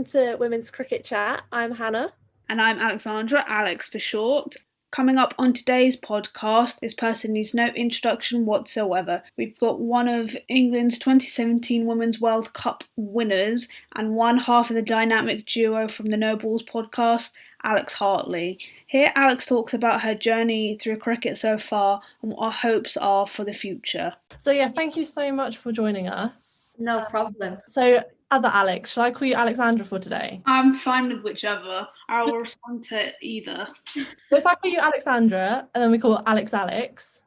welcome to Women's Cricket Chat. I'm Hannah. And I'm Alexandra, Alex for short. Coming up on today's podcast, this person needs no introduction whatsoever. We've got one of England's 2017 Women's World Cup winners and one half of the dynamic duo from the No Balls podcast, Alex Hartley. Here, Alex talks about her journey through cricket so far and what our hopes are for the future. So thank you so much for joining us. No problem. So, other Alex, shall I call you Alexandra for today? I'm fine with whichever. I'll respond to either. If I call you Alexandra and then we call Alex.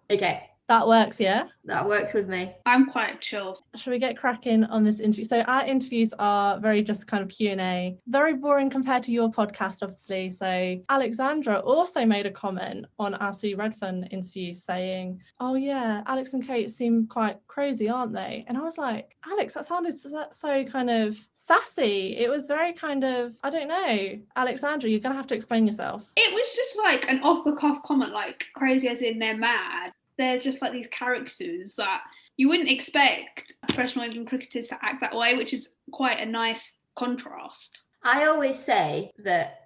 Okay. That works, yeah? That works with me. I'm quite chill. Shall we get cracking on this interview? So our interviews are very just kind of Q&A. Very boring compared to your podcast, obviously. So Alexandra also made a comment on our Sue Redfern interview saying, oh yeah, Alex and Kate seem quite crazy, aren't they? And I was like, Alex, that sounded so kind of sassy. It was very kind of, I don't know. Alexandra, you're going to have to explain yourself. It was just like an off-the-cuff comment, like crazy as in they're mad. They're just like these characters that you wouldn't expect professional England cricketers to act that way, which is quite a nice contrast. I always say that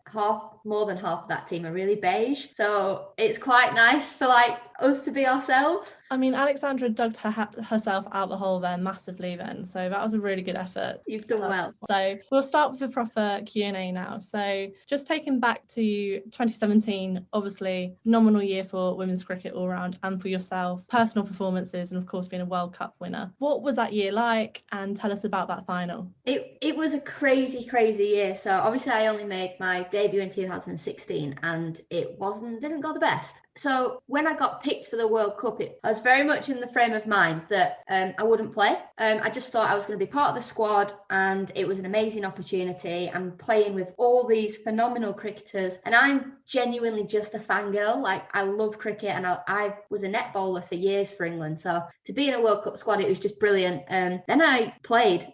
more than half of that team are really beige, so it's quite nice for like us to be ourselves. I mean, Alexandra dug herself out the hole there massively then, so that was a really good effort. You've done well. So we'll start with a proper Q&A now. So just taking back to 2017, obviously phenomenal year for women's cricket all round and for yourself, personal performances, and of course being a World Cup winner. What was that year like, and tell us about that final? It was a crazy year. So obviously I only made my debut in 2016 and it didn't go the best. So when I got picked for the World Cup, I was very much in the frame of mind that I wouldn't play. I just thought I was going to be part of the squad and it was an amazing opportunity. I'm playing with all these phenomenal cricketers and I'm genuinely just a fangirl. Like, I love cricket and I was a net bowler for years for England. So to be in a World Cup squad, it was just brilliant. Then I played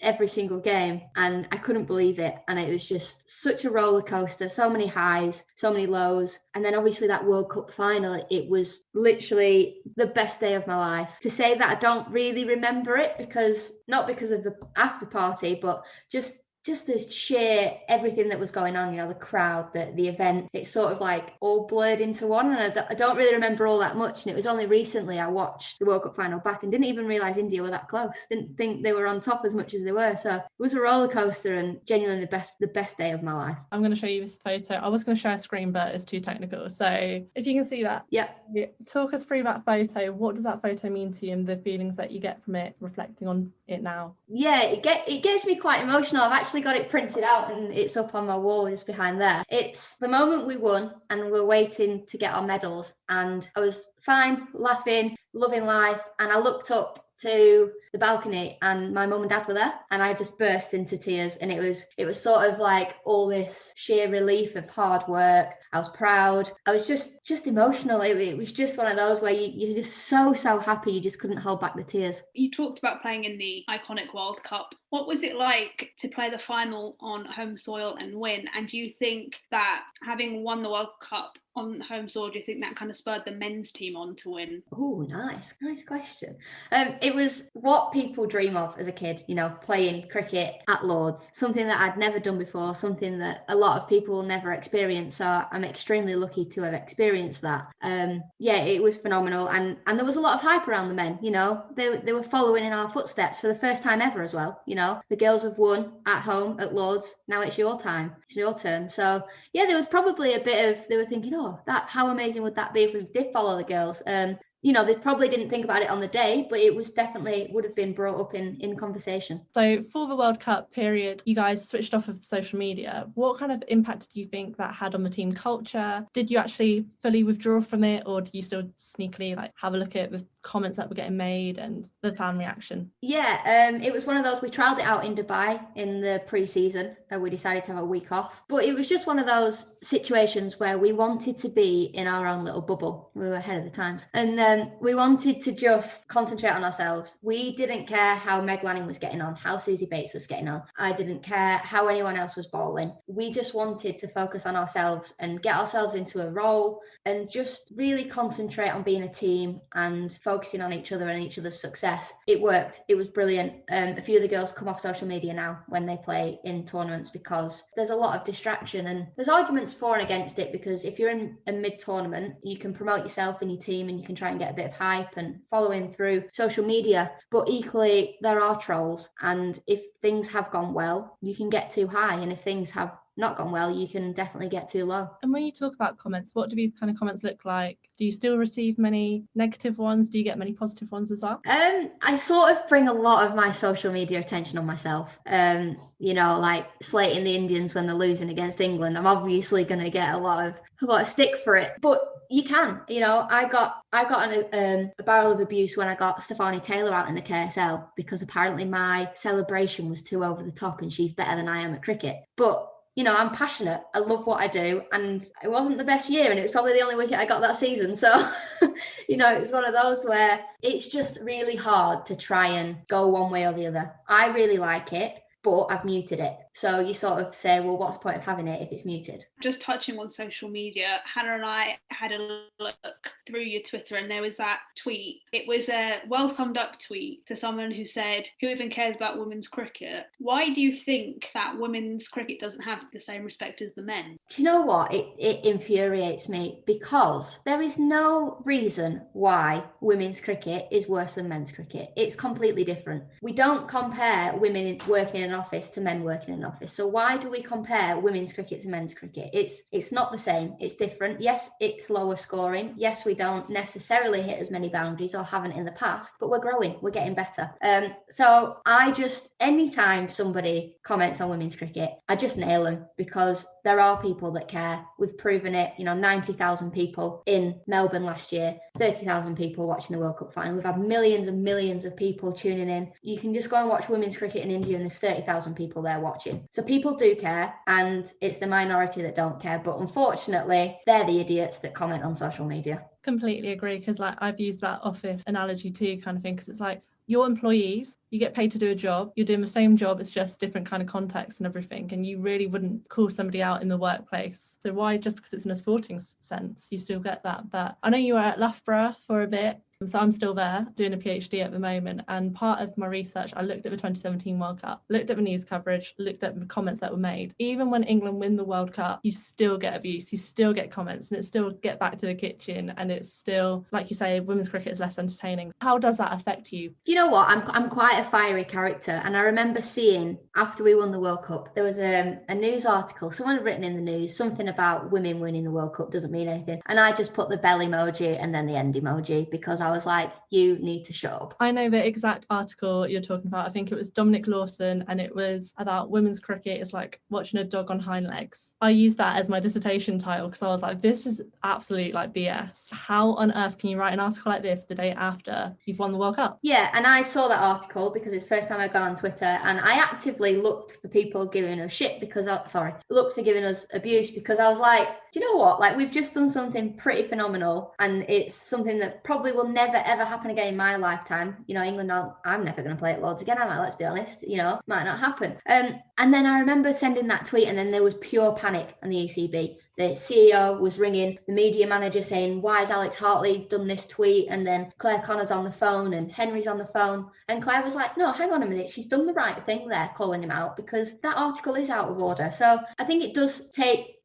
every single game and I couldn't believe it. And it was just such a roller coaster, so many highs, so many lows. And then obviously that World Cup final, it was literally the best day of my life. To say that I don't really remember it not because of the after party, but just this sheer everything that was going on, the crowd, the event, it's sort of like all blurred into one. And I don't really remember all that much. And it was only recently I watched the World Cup final back and didn't even realise India were that close. Didn't think they were on top as much as they were. So it was a roller coaster and genuinely the best day of my life. I'm going to show you this photo. I was going to share a screen, but it's too technical. So if you can see that. Yep. Talk us through that photo. What does that photo mean to you and the feelings that you get from it, reflecting on it now? Yeah, it gets me quite emotional. I've actually got it printed out and it's up on my wall just behind there. It's the moment we won and we're waiting to get our medals, and I was fine, laughing, loving life, and I looked up to the balcony and my mum and dad were there and I just burst into tears. And it was sort of like all this sheer relief of hard work. I was proud. I was just emotional. It was just one of those where you're just so happy you just couldn't hold back the tears. You talked about playing in the iconic World Cup. What was it like to play the final on home soil and win? And do you think that having won the World Cup on home soil, do you think that kind of spurred the men's team on to win? Oh, nice question. It was what people dream of as a kid, playing cricket at Lords, something that I'd never done before, something that a lot of people never experience. So I'm extremely lucky to have experienced that. It was phenomenal, and there was a lot of hype around the men. They were following in our footsteps for the first time ever as well. The girls have won at home at Lords. Now it's your time. It's your turn. So yeah, there was probably a bit of, they were thinking, how amazing would that be if we did follow the girls? They probably didn't think about it on the day, but it was definitely would have been brought up in conversation. So for the World Cup period, you guys switched off of social media. What kind of impact do you think that had on the team culture? Did you actually fully withdraw from it, or do you still sneakily have a look at the comments that were getting made and the fan reaction? Yeah, it was one of those, we trialled it out in Dubai in the pre-season and we decided to have a week off, but it was just one of those situations where we wanted to be in our own little bubble. We were ahead of the times, and we wanted to just concentrate on ourselves. We didn't care how Meg Lanning was getting on, how Susie Bates was getting on. I didn't care how anyone else was bowling. We just wanted to focus on ourselves and get ourselves into a role and just really concentrate on being a team and focus focusing on each other and each other's success. It worked. It was brilliant. A few of the girls come off social media now when they play in tournaments because there's a lot of distraction, and there's arguments for and against it, because if you're in a mid-tournament, you can promote yourself and your team and you can try and get a bit of hype and following through social media. But equally, there are trolls, and if things have gone well, you can get too high, and if things have not gone well, you can definitely get too low. And when you talk about comments, what do these kind of comments look like? Do you still receive many negative ones? Do you get many positive ones as well? I sort of bring a lot of my social media attention on myself. Like slating the Indians when they're losing against England. I'm obviously going to get a lot of stick for it, but you can. I got a barrel of abuse when I got Stefani Taylor out in the KSL because apparently my celebration was too over the top and she's better than I am at cricket. But I'm passionate. I love what I do. And it wasn't the best year. And it was probably the only wicket I got that season. So, it was one of those where it's just really hard to try and go one way or the other. I really like it, but I've muted it. So you sort of say, well, what's the point of having it if it's muted? Just touching on social media, Hannah and I had a look through your Twitter and there was that tweet. It was a well summed up tweet to someone who said, who even cares about women's cricket? Why do you think that women's cricket doesn't have the same respect as the men? Do you know what? It infuriates me because there is no reason why women's cricket is worse than men's cricket. It's completely different. We don't compare women working in an office to men working in an office. So why do we compare women's cricket to men's cricket? It's not the same. It's different. Yes, it's lower scoring. Yes, we don't necessarily hit as many boundaries or haven't in the past, but we're growing. We're getting better. So anytime somebody comments on women's cricket, I just nail them because there are people that care. We've proven it. 90,000 people in Melbourne last year, 30,000 people watching the World Cup final. We've had millions and millions of people tuning in. You can just go and watch women's cricket in India and there's 30,000 people there watching. So people do care, and it's the minority that don't care. But unfortunately, they're the idiots that comment on social media. Completely agree, because I've used that office analogy too, kind of thing, because it's like your employees, you get paid to do a job, you're doing the same job, it's just different kind of context and everything, and you really wouldn't call somebody out in the workplace. So why, just because it's in a sporting sense, you still get that? But I know you were at Loughborough for a bit. So I'm still there doing a PhD at the moment, and part of my research, I looked at the 2017 World Cup, looked at the news coverage, looked at the comments that were made. Even when England win the World Cup, you still get abuse, you still get comments, and it still get back to the kitchen, and it's still, like you say, women's cricket is less entertaining. How does that affect you? Do you know what? I'm quite a fiery character, and I remember seeing after we won the World Cup, there was a news article, someone had written in the news something about women winning the World Cup doesn't mean anything, and I just put the bell emoji and then the end emoji because I was like, you need to shut up. I know the exact article you're talking about. I think it was Dominic Lawson, and it was about women's cricket. It's like watching a dog on hind legs. I used that as my dissertation title because I was like, this is absolute BS. How on earth can you write an article like this the day after you've won the World Cup? Yeah, and I saw that article because it's the first time I got on Twitter, and I actively looked for people giving us shit looked for giving us abuse, because I was like, do you know what? We've just done something pretty phenomenal, and it's something that probably will never ever happen again in my lifetime. England, I'm never going to play it loads again, am I? Let's be honest, might not happen. And then I remember sending that tweet, and then there was pure panic on the ECB. The CEO was ringing the media manager saying, why has Alex Hartley done this tweet? And then Claire Connor's on the phone and Henry's on the phone. And Claire was like, no, hang on a minute. She's done the right thing there, calling him out, because that article is out of order. So I think it does take,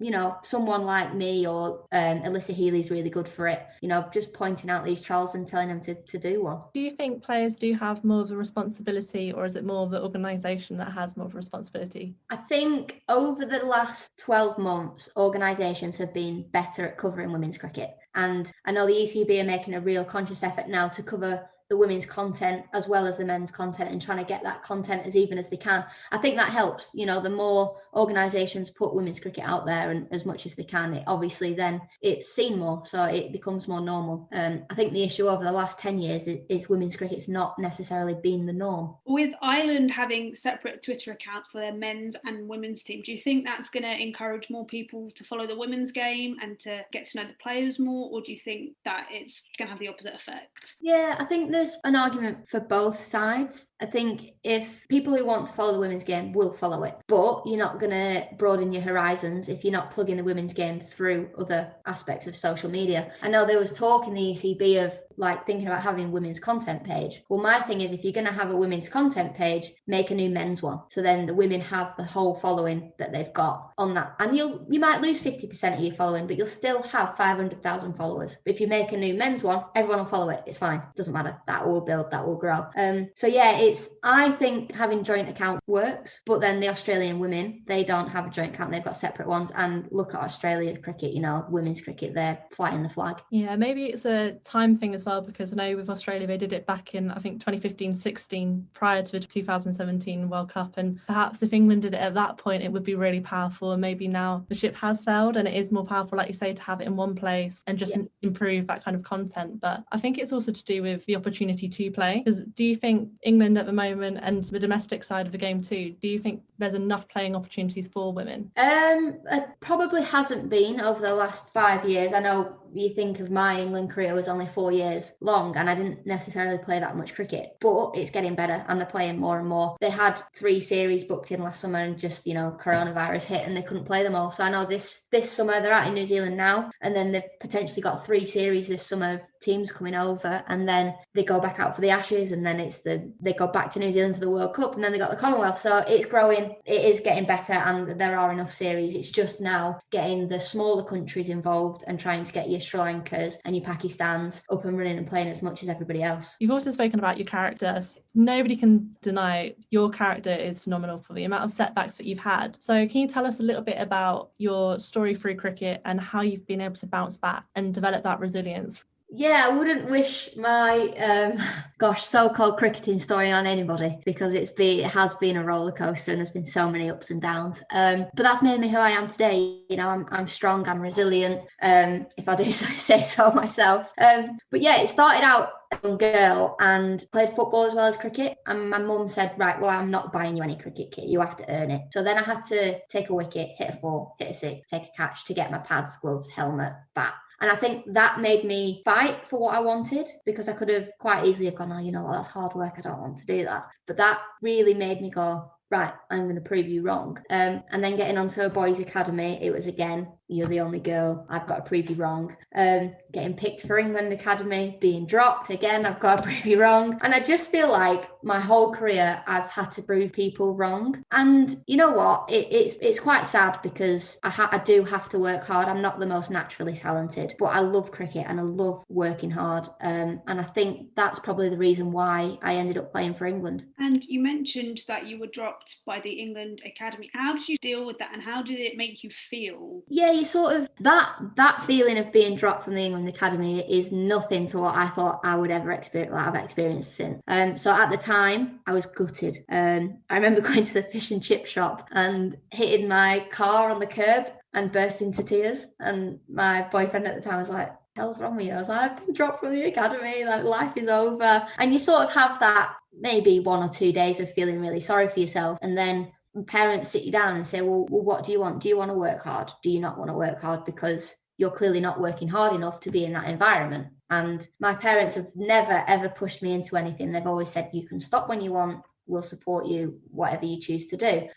someone like me, or Alyssa Healy's really good for it, just pointing out these trolls and telling them to do one. Do you think players do have more of a responsibility, or is it more of the organisation that has more of a responsibility? I think over the last 12 months, organisations have been better at covering women's cricket. And I know the ECB are making a real conscious effort now to cover the women's content as well as the men's content, and trying to get that content as even as they can. I think that helps. The more organisations put women's cricket out there and as much as they can, it obviously then it's seen more, so it becomes more normal. I think the issue over the last 10 years is women's cricket's not necessarily been the norm. With Ireland having separate Twitter accounts for their men's and women's team, do you think that's going to encourage more people to follow the women's game and to get to know the players more, or do you think that it's going to have the opposite effect? Yeah, I think there's an argument for both sides. I think if people who want to follow the women's game will follow it, but you're not going to broaden your horizons if you're not plugging the women's game through other aspects of social media. I know there was talk in the ECB of like thinking about having a women's content page. Well, my thing is, if you're going to have a women's content page, make a new men's one. So then the women have the whole following that they've got on that. And you might lose 50% of your following, but you'll still have 500,000 followers. But if you make a new men's one, everyone will follow it. It's fine. It doesn't matter. That will build, that will grow. So yeah, I think having joint account works, but then the Australian women, they don't have a joint account. They've got separate ones. And look at Australia cricket, women's cricket, they're flying the flag. Yeah, maybe it's a time thing as well, because I know with Australia, they did it back in, I think, 2015-16, prior to the 2017 World Cup. And perhaps if England did it at that point, it would be really powerful. And maybe now the ship has sailed and it is more powerful, like you say, to have it in one place and just improve that kind of content. But I think it's also to do with the opportunity to play. Because do you think England at the moment, and the domestic side of the game too, do you think there's enough playing opportunities for women? It probably hasn't been over the last 5 years. I know you think of my England career was only 4 years long and I didn't necessarily play that much cricket, but it's getting better and they're playing more and more. They had 3 series booked in last summer and just, coronavirus hit and they couldn't play them all. So I know this summer they're out in New Zealand now, and then they've potentially got 3 series this summer of teams coming over, and then they go back out for the Ashes, and then they go back to New Zealand for the World Cup, and then they got the Commonwealth. So it's growing, it is getting better, and there are enough series. It's just now getting the smaller countries involved and trying to get your Sri Lankas and your Pakistans up and running and playing as much as everybody else. You've also spoken about your characters. Nobody can deny your character is phenomenal for the amount of setbacks that you've had. So can you tell us a little bit about your story through cricket and how you've been able to bounce back and develop that resilience? Yeah, I wouldn't wish my so-called cricketing story on anybody, because it has been a roller coaster and there's been so many ups and downs. But that's made me who I am today. I'm strong, I'm resilient, if I do say so myself. But yeah, it started out as a young girl and played football as well as cricket. And my mum said, right, well, I'm not buying you any cricket kit. You have to earn it. So then I had to take a wicket, hit a 4, hit a 6, take a catch to get my pads, gloves, helmet, bat. And I think that made me fight for what I wanted, because I could have quite easily have gone, that's hard work. I don't want to do that. But that really made me go, right, I'm going to prove you wrong. And then getting onto a boys' academy, it was again, you're the only girl, I've got to prove you wrong. Getting picked for England academy, being dropped, again, I've got to prove you wrong. And I just feel like my whole career, I've had to prove people wrong. And you know what? It's quite sad, because I do have to work hard. I'm not the most naturally talented, but I love cricket and I love working hard. And I think that's probably the reason why I ended up playing for England. And you mentioned that you were dropped by the England academy. How did you deal with that, and how did it make you feel? Yeah, you sort of, that feeling of being dropped from the England academy is nothing to what I thought I would ever experience, like I've experienced since. So at the time, I was gutted. I remember going to the fish and chip shop and hitting my car on the curb and burst into tears. And my boyfriend at the time was like, hell's wrong with you? I was like, I've been dropped from the academy, like life is over. And you sort of have that maybe 1 or 2 days of feeling really sorry for yourself. And then parents sit you down and say, well, what do you want? Do you want to work hard? Do you not want to work hard? Because you're clearly not working hard enough to be in that environment. And my parents have never, ever pushed me into anything. They've always said, you can stop when you want. We'll support you, whatever you choose to do.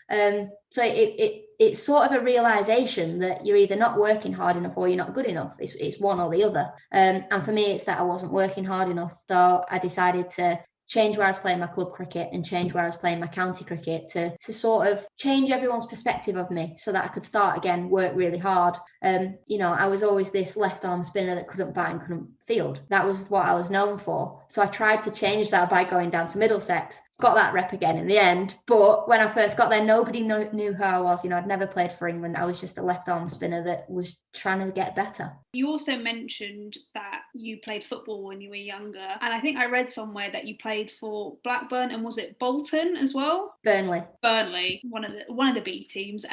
So it's sort of a realization that you're either not working hard enough or you're not good enough. It's one or the other. And for me, it's that I wasn't working hard enough. So I decided to change where I was playing my club cricket and change where I was playing my county cricket to sort of change everyone's perspective of me so that I could start again, work really hard. I was always this left arm spinner that couldn't bat and couldn't field. That was what I was known for. So I tried to change that by going down to Middlesex. Got that rep again in the end. But when I first got there, nobody knew who I was. I'd never played for England. I was just a left arm spinner that was trying to get better. You also mentioned that you played football when you were younger. And I think I read somewhere that you played for Blackburn, and was it Bolton as well? Burnley, one of the B teams.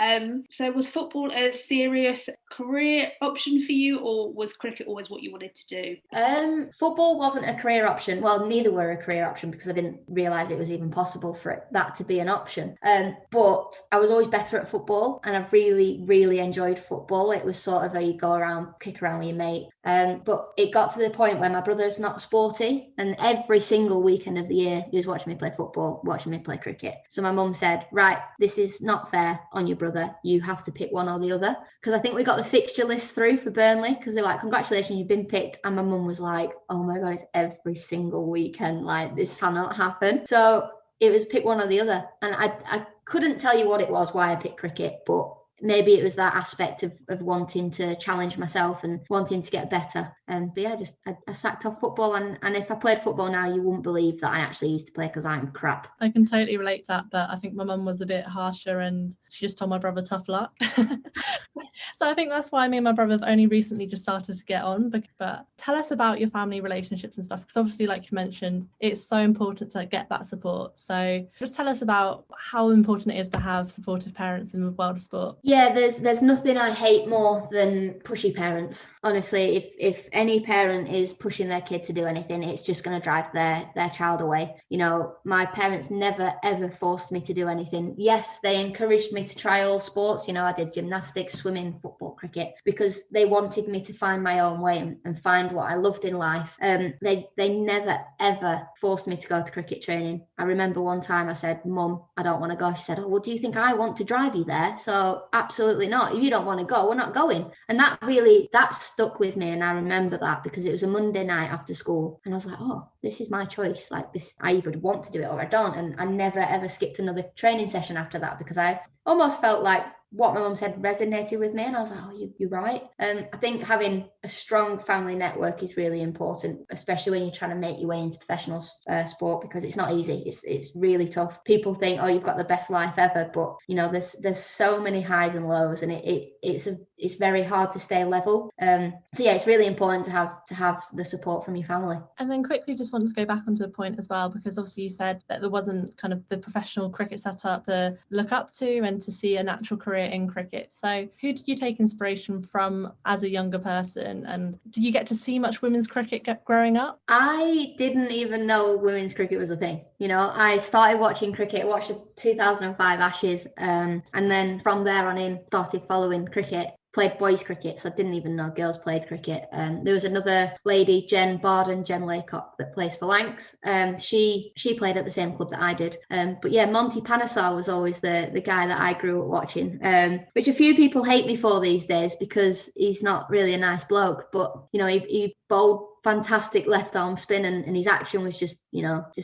So was football a serious career option for you, or was cricket always what you wanted to do? Football wasn't a career option. Well, neither were a career option, because I didn't realise it was even possible for that to be an option. But I was always better at football, and I've really, really enjoyed football. It was sort of a you go around, kick around with your mate. But it got to the point where my brother's not sporty, and every single weekend of the year he was watching me play football, watching me play cricket. So my mum said, right, this is not fair on your brother. You have to pick one or the other. Because I think we got the fixture list through for Burnley, because they're like, congratulations, you've been picked. And my mum was like, oh my God, it's every single weekend. Like, this cannot happen. So it was pick one or the other. And I couldn't tell you what it was, why I picked cricket, but maybe it was that aspect of wanting to challenge myself and wanting to get better. But yeah, I sacked off football. And if I played football now, you wouldn't believe that I actually used to play, because I'm crap. I can totally relate to that, but I think my mum was a bit harsher and she just told my brother tough luck. So I think that's why me and my brother have only recently just started to get on. But tell us about your family relationships and stuff, because obviously, like you mentioned, it's so important to get that support. So just tell us about how important it is to have supportive parents in the world of sport. Yeah, there's nothing I hate more than pushy parents. Honestly, if any parent is pushing their kid to do anything, it's just going to drive their child away. You know, my parents never, ever forced me to do anything. Yes, they encouraged me to try all sports. You know, I did gymnastics, swimming, football, cricket, because they wanted me to find my own way and find what I loved in life. They never, ever forced me to go to cricket training. I remember one time I said, Mum, I don't want to go. She said, oh, well, do you think I want to drive you there? So absolutely not. If you don't want to go, we're not going. And that stuck with me. And I remember that because it was a Monday night after school. And I was like, oh, this is my choice. Like this, I either want to do it or I don't. And I never, ever skipped another training session after that, because I almost felt like what my mum said resonated with me. And I was like, oh, you're right. I think having a strong family network is really important, especially when you're trying to make your way into professional sport, because it's not easy. It's really tough. People think, oh, you've got the best life ever, but you know, there's so many highs and lows, and it's very hard to stay level. So yeah, it's really important to have the support from your family. And then quickly, just wanted to go back onto a point as well, because obviously you said that there wasn't kind of the professional cricket setup to look up to and to see a natural career in cricket. So who did you take inspiration from as a younger person, and did you get to see much women's cricket growing up? I didn't even know women's cricket was a thing. You know, I started watching cricket, watched the 2005 Ashes, and then from there on in started following cricket. Played boys cricket, so I didn't even know girls played cricket. There was another lady, Jen Laycock, that plays for Lancs. She played at the same club that I did. But yeah, Monty Panesar was always the guy that I grew up watching, which a few people hate me for these days because he's not really a nice bloke. But you know, he bowled fantastic left arm spin, and his action was just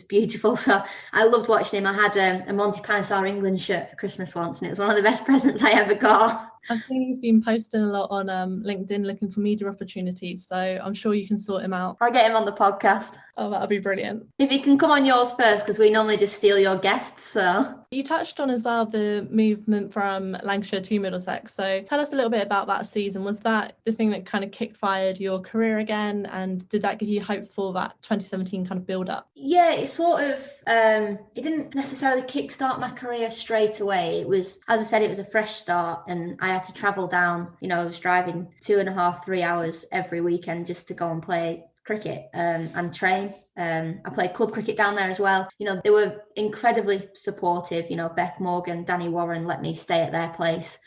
beautiful. So I loved watching him. I had a Monty Panesar England shirt for Christmas once, and it was one of the best presents I ever got. I've seen he's been posting a lot on LinkedIn looking for media opportunities, so I'm sure you can sort him out. I'll get him on the podcast. Oh, that'll be brilliant. If he can come on yours first, because we normally just steal your guests. So you touched on as well the movement from Lancashire to Middlesex. So tell us a little bit about that season. Was that the thing that kind of kick-fired your career again? And did that give you hope for that 2017 kind of build-up? Yeah, it sort of, it didn't necessarily kickstart my career straight away. It was, as I said, it was a fresh start, and I had to travel down. You know, I was driving 2.5-3 hours every weekend just to go and play cricket and train. I played club cricket down there as well. You know, they were incredibly supportive. You know, Beth Morgan, Danny Warren let me stay at their place.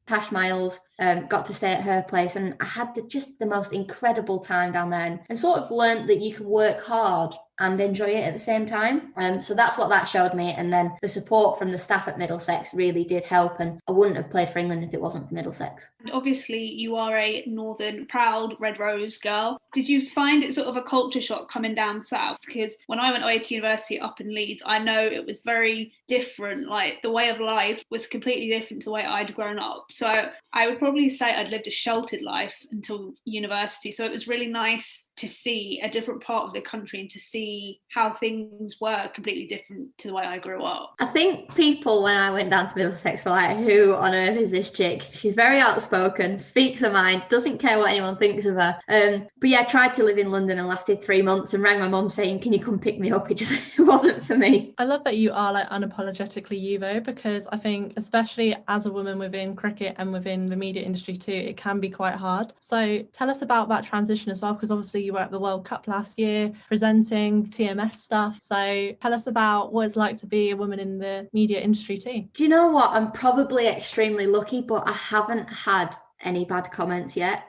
Tash Miles got to stay at her place, and I had just the most incredible time down there, and sort of learned that you can work hard and enjoy it at the same time. So that's what that showed me. And then the support from the staff at Middlesex really did help, and I wouldn't have played for England if it wasn't for Middlesex. Obviously, you are a northern, proud Red Rose girl. Did you find it sort of a culture shock coming down south? Because when I went away to university up in Leeds, I know it was very different. Like, the way of life was completely different to the way I'd grown up. So I would probably say I'd lived a sheltered life until university. So it was really nice to see a different part of the country and to see how things were completely different to the way I grew up. I think people, when I went down to Middlesex, were like, who on earth is this chick? She's very outspoken, speaks her mind, doesn't care what anyone thinks of her. But yeah, I tried to live in London and lasted 3 months and rang my mum saying, can you come pick me up? It wasn't for me. I love that you are like unapologetically you though, because I think especially as a woman within cricket and within the media industry too, it can be quite hard. So tell us about that transition as well, because obviously you were at the World Cup last year presenting. doing TMS stuff. So tell us about what it's like to be a woman in the media industry too. Do you know what? I'm probably extremely lucky, but I haven't had any bad comments yet.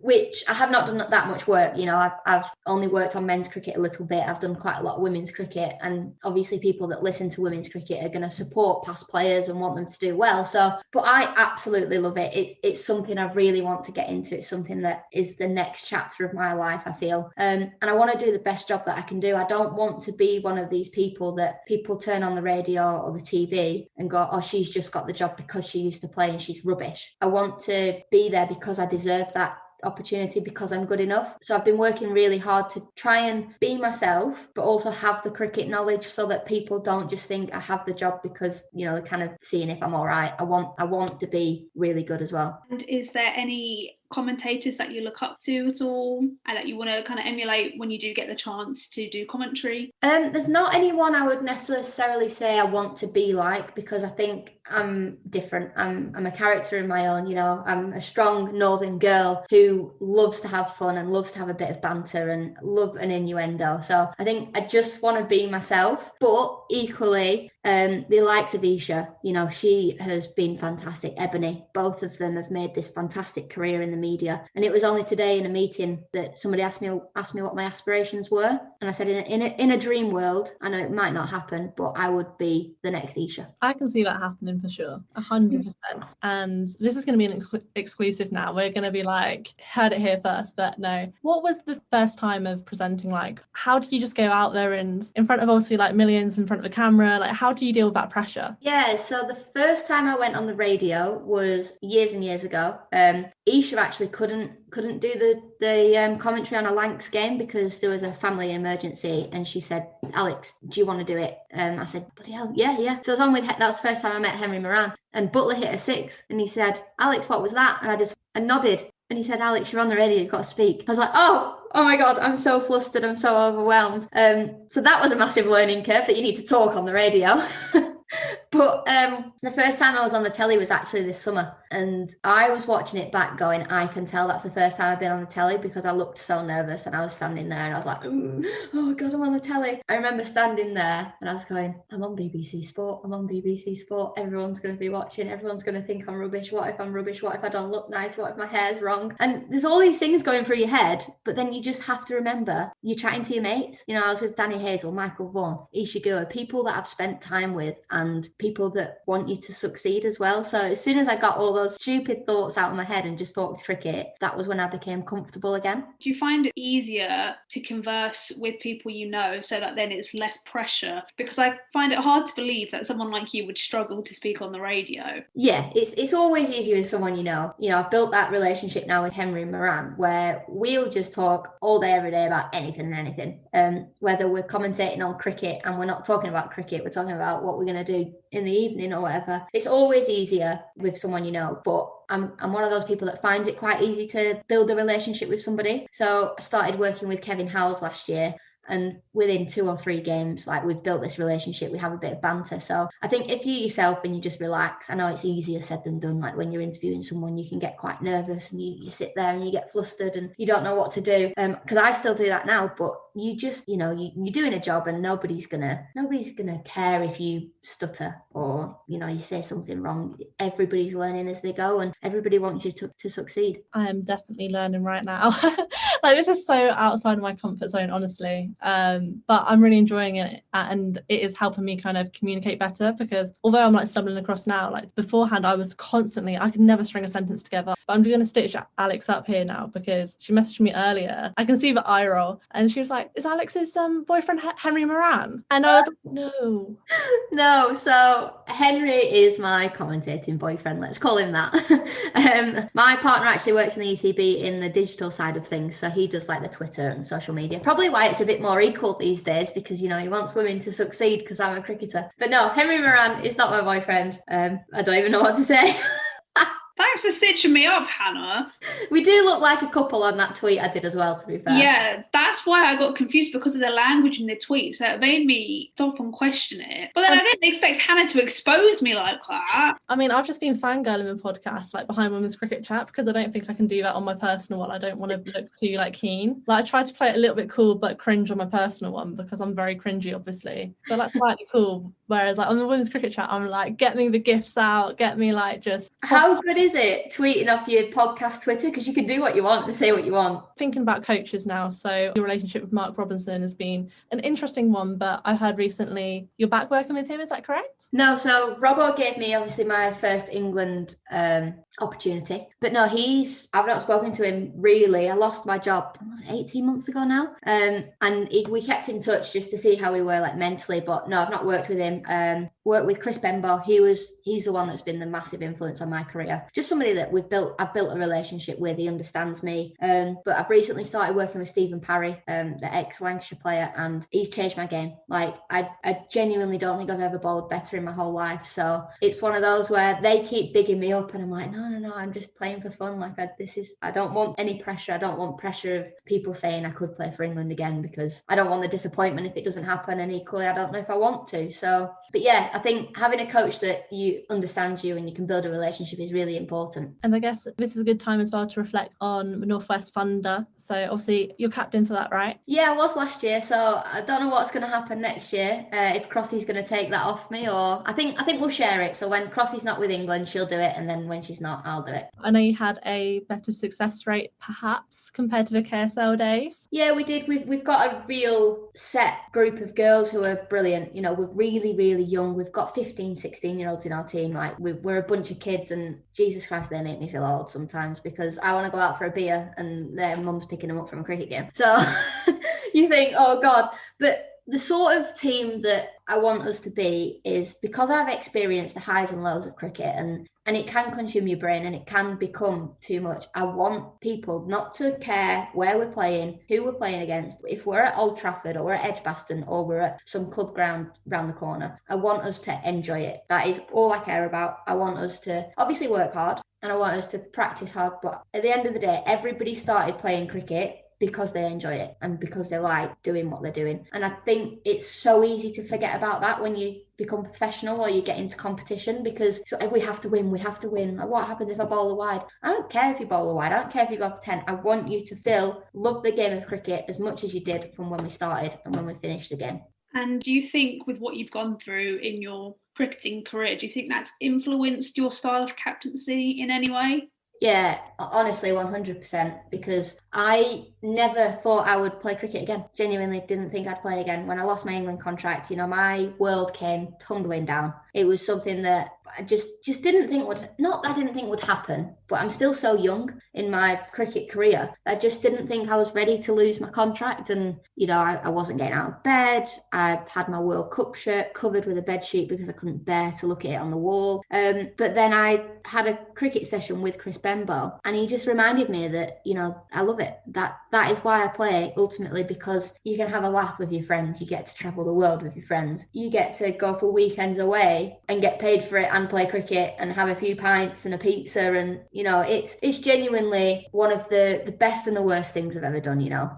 Which I have not done that much work. You know, I've only worked on men's cricket a little bit. I've done quite a lot of women's cricket, and obviously people that listen to women's cricket are going to support past players and want them to do well. So, but I absolutely love it. It's something I really want to get into. It's something that is the next chapter of my life, I feel. And I want to do the best job that I can do. I don't want to be one of these people that people turn on the radio or the TV and go, oh, she's just got the job because she used to play and she's rubbish. I want to be there because I deserve that opportunity, because I'm good enough. So I've been working really hard to try and be myself, but also have the cricket knowledge so that people don't just think I have the job because, you know, they're kind of seeing if I'm all right. I want to be really good as well. And is there any commentators that you look up to at all and that you want to kind of emulate when you do get the chance to do commentary? There's not anyone I would necessarily say I want to be like, because I think I'm different. I'm a character in my own, you know. I'm a strong northern girl who loves to have fun and loves to have a bit of banter and love an innuendo. So I think I just want to be myself, but equally the likes of Isha, you know, she has been fantastic. Ebony, both of them have made this fantastic career in the media. And it was only today in a meeting that somebody asked me what my aspirations were, and I said in a dream world, I know it might not happen, but I would be the next Isha. I can see that happening for sure, 100%. And this is going to be an exclusive now. We're going to be like, heard it here first, but no. What was the first time of presenting like? How did you just go out there and in front of obviously like millions in front of a camera? Like, how do you deal with that pressure? Yeah, so the first time I went on the radio was years and years ago. Isha actually couldn't do the commentary on a Lancs game because there was a family emergency, and she said, Alex, do you want to do it? I said, bloody hell, yeah. So I was on with, that was the first time I met Henry Moran, and Butler hit a 6, and he said, Alex, what was that? And I nodded, and he said, Alex, you're on the radio, you've got to speak. I was like, oh my God, I'm so flustered, I'm so overwhelmed. So that was a massive learning curve, that you need to talk on the radio. But the first time I was on the telly was actually this summer, and I was watching it back going, I can tell that's the first time I've been on the telly, because I looked so nervous, and I was standing there and I was like, oh God, I'm on the telly. I remember standing there and I was going, I'm on BBC Sport, everyone's going to be watching, everyone's going to think I'm rubbish. What if I'm rubbish? What if I don't look nice? What if my hair's wrong? And there's all these things going through your head, but then you just have to remember you're chatting to your mates. You know, I was with Danny Hazel, Michael Vaughan, Isha Gua, people that I've spent time with and people that want you to succeed as well. So as soon as I got all those stupid thoughts out of my head and just talked cricket, that was when I became comfortable again. Do you find it easier to converse with people you know so that then it's less pressure? Because I find it hard to believe that someone like you would struggle to speak on the radio. Yeah, it's always easier with someone you know. You know, I've built that relationship now with Henry Moran where we'll just talk all day, every day about anything and anything. Whether we're commentating on cricket and we're not talking about cricket, we're talking about what we're going to do in the evening or whatever. It's always easier with someone you know, but I'm one of those people that finds it quite easy to build a relationship with somebody. So I started working with Kevin Howells last year, and within 2 or 3 games, like, we've built this relationship, we have a bit of banter. So I think if you're yourself and you just relax, I know it's easier said than done. Like when you're interviewing someone, you can get quite nervous and you sit there and you get flustered and you don't know what to do. Because I still do that now, but you just, you know, you're doing a job and nobody's gonna care if you stutter or, you know, you say something wrong. Everybody's learning as they go and everybody wants you to succeed. I am definitely learning right now. Like, this is so outside of my comfort zone, honestly. But I'm really enjoying it, and it is helping me kind of communicate better, because although I'm like stumbling across now, like beforehand I could never string a sentence together. But I'm going to stitch Alex up here now, because she messaged me earlier. I can see the eye roll, and she was like, is Alex's boyfriend Henry Moran? And I was like, no, so Henry is my commentating boyfriend, let's call him that. My partner actually works in the ECB in the digital side of things, so he does like the Twitter and social media. Probably why it's a bit more equal these days, because, you know, he wants women to succeed because I'm a cricketer. But no, Henry Moran is not my boyfriend. I don't even know what to say. Thanks for stitching me up, Hannah. We do look like a couple on that tweet I did as well, to be fair. Yeah, that's why I got confused because of the language in the tweet. So it made me stop and question it. But then I didn't expect Hannah to expose me like that. I mean, I've just been fangirling the podcast, like behind Women's Cricket Chat, because I don't think I can do that on my personal one. I don't want to look too like keen. Like I try to play it a little bit cool, but cringe on my personal one because I'm very cringy, obviously. So like slightly cool. Whereas like on the Women's Cricket Chat, I'm like, get me the gifts out, get me like just. How good is it tweeting off your podcast Twitter? Because you can do what you want and say what you want. Thinking about coaches now, so your relationship with Mark Robinson has been an interesting one, but I heard recently you're back working with him, is that correct? No, so Robbo gave me obviously my first England opportunity, but no, I've not spoken to him really. I lost my job, was it 18 months ago now? And we kept in touch just to see how we were like mentally, but no, I've not worked with him. Worked with Chris Bembo. He's the one that's been the massive influence on my career. Just somebody that I've built a relationship with. He understands me. But I've recently started working with Stephen Parry, the ex-Lancashire player, and he's changed my game. Like I genuinely don't think I've ever bowled better in my whole life. So it's one of those where they keep bigging me up and I'm like, no, I'm just playing for fun. Like I don't want any pressure. I don't want pressure of people saying I could play for England again, because I don't want the disappointment if it doesn't happen, and equally I don't know if I want to. So, but yeah, I think having a coach that understands you and you can build a relationship is really important. And I guess this is a good time as well to reflect on Northwest Thunder. So obviously you're captain for that, right? Yeah, I was last year, so I don't know what's going to happen next year. If Crossy's going to take that off me, or I think we'll share it. So when Crossy's not with England, she'll do it, and then when she's not, I'll do it. I know you had a better success rate perhaps compared to the KSL days. Yeah, we did. We've got a real set group of girls who are brilliant. You know, we're really, really young. We've got 15, 16-year-olds in our team. Like we're a bunch of kids, and Jesus Christ, they make me feel old sometimes because I want to go out for a beer and their mum's picking them up from a cricket game. So you think, oh God, but the sort of team that I want us to be is, because I've experienced the highs and lows of cricket, and it can consume your brain and it can become too much. I want people not to care where we're playing, who we're playing against. If we're at Old Trafford or we're at Edgbaston or we're at some club ground round the corner, I want us to enjoy it. That is all I care about. I want us to obviously work hard and I want us to practice hard. But at the end of the day, everybody started playing cricket because they enjoy it and because they like doing what they're doing. And I think it's so easy to forget about that when you become professional or you get into competition, because we have to win. Like, what happens if I bowl a wide? I don't care if you bowl a wide. I don't care if you go for 10. I want you to still love the game of cricket as much as you did from when we started and when we finished the game. And do you think with what you've gone through in your cricketing career, do you think that's influenced your style of captaincy in any way? Yeah, honestly, 100%, because I never thought I would play cricket again. Genuinely didn't think I'd play again. When I lost my England contract, you know, my world came tumbling down. It was something that I just didn't think would happen, but I'm still so young in my cricket career. I just didn't think I was ready to lose my contract, and you know, I wasn't getting out of bed. I had my World Cup shirt covered with a bed sheet because I couldn't bear to look at it on the wall. But then I had a cricket session with Chris Bembo, and he just reminded me that, you know, I love it. That is why I play, ultimately, because you can have a laugh with your friends. You get to travel the world with your friends. You get to go for weekends away and get paid for it and play cricket and have a few pints and a pizza, and you know, it's genuinely one of the best and the worst things I've ever done. You know,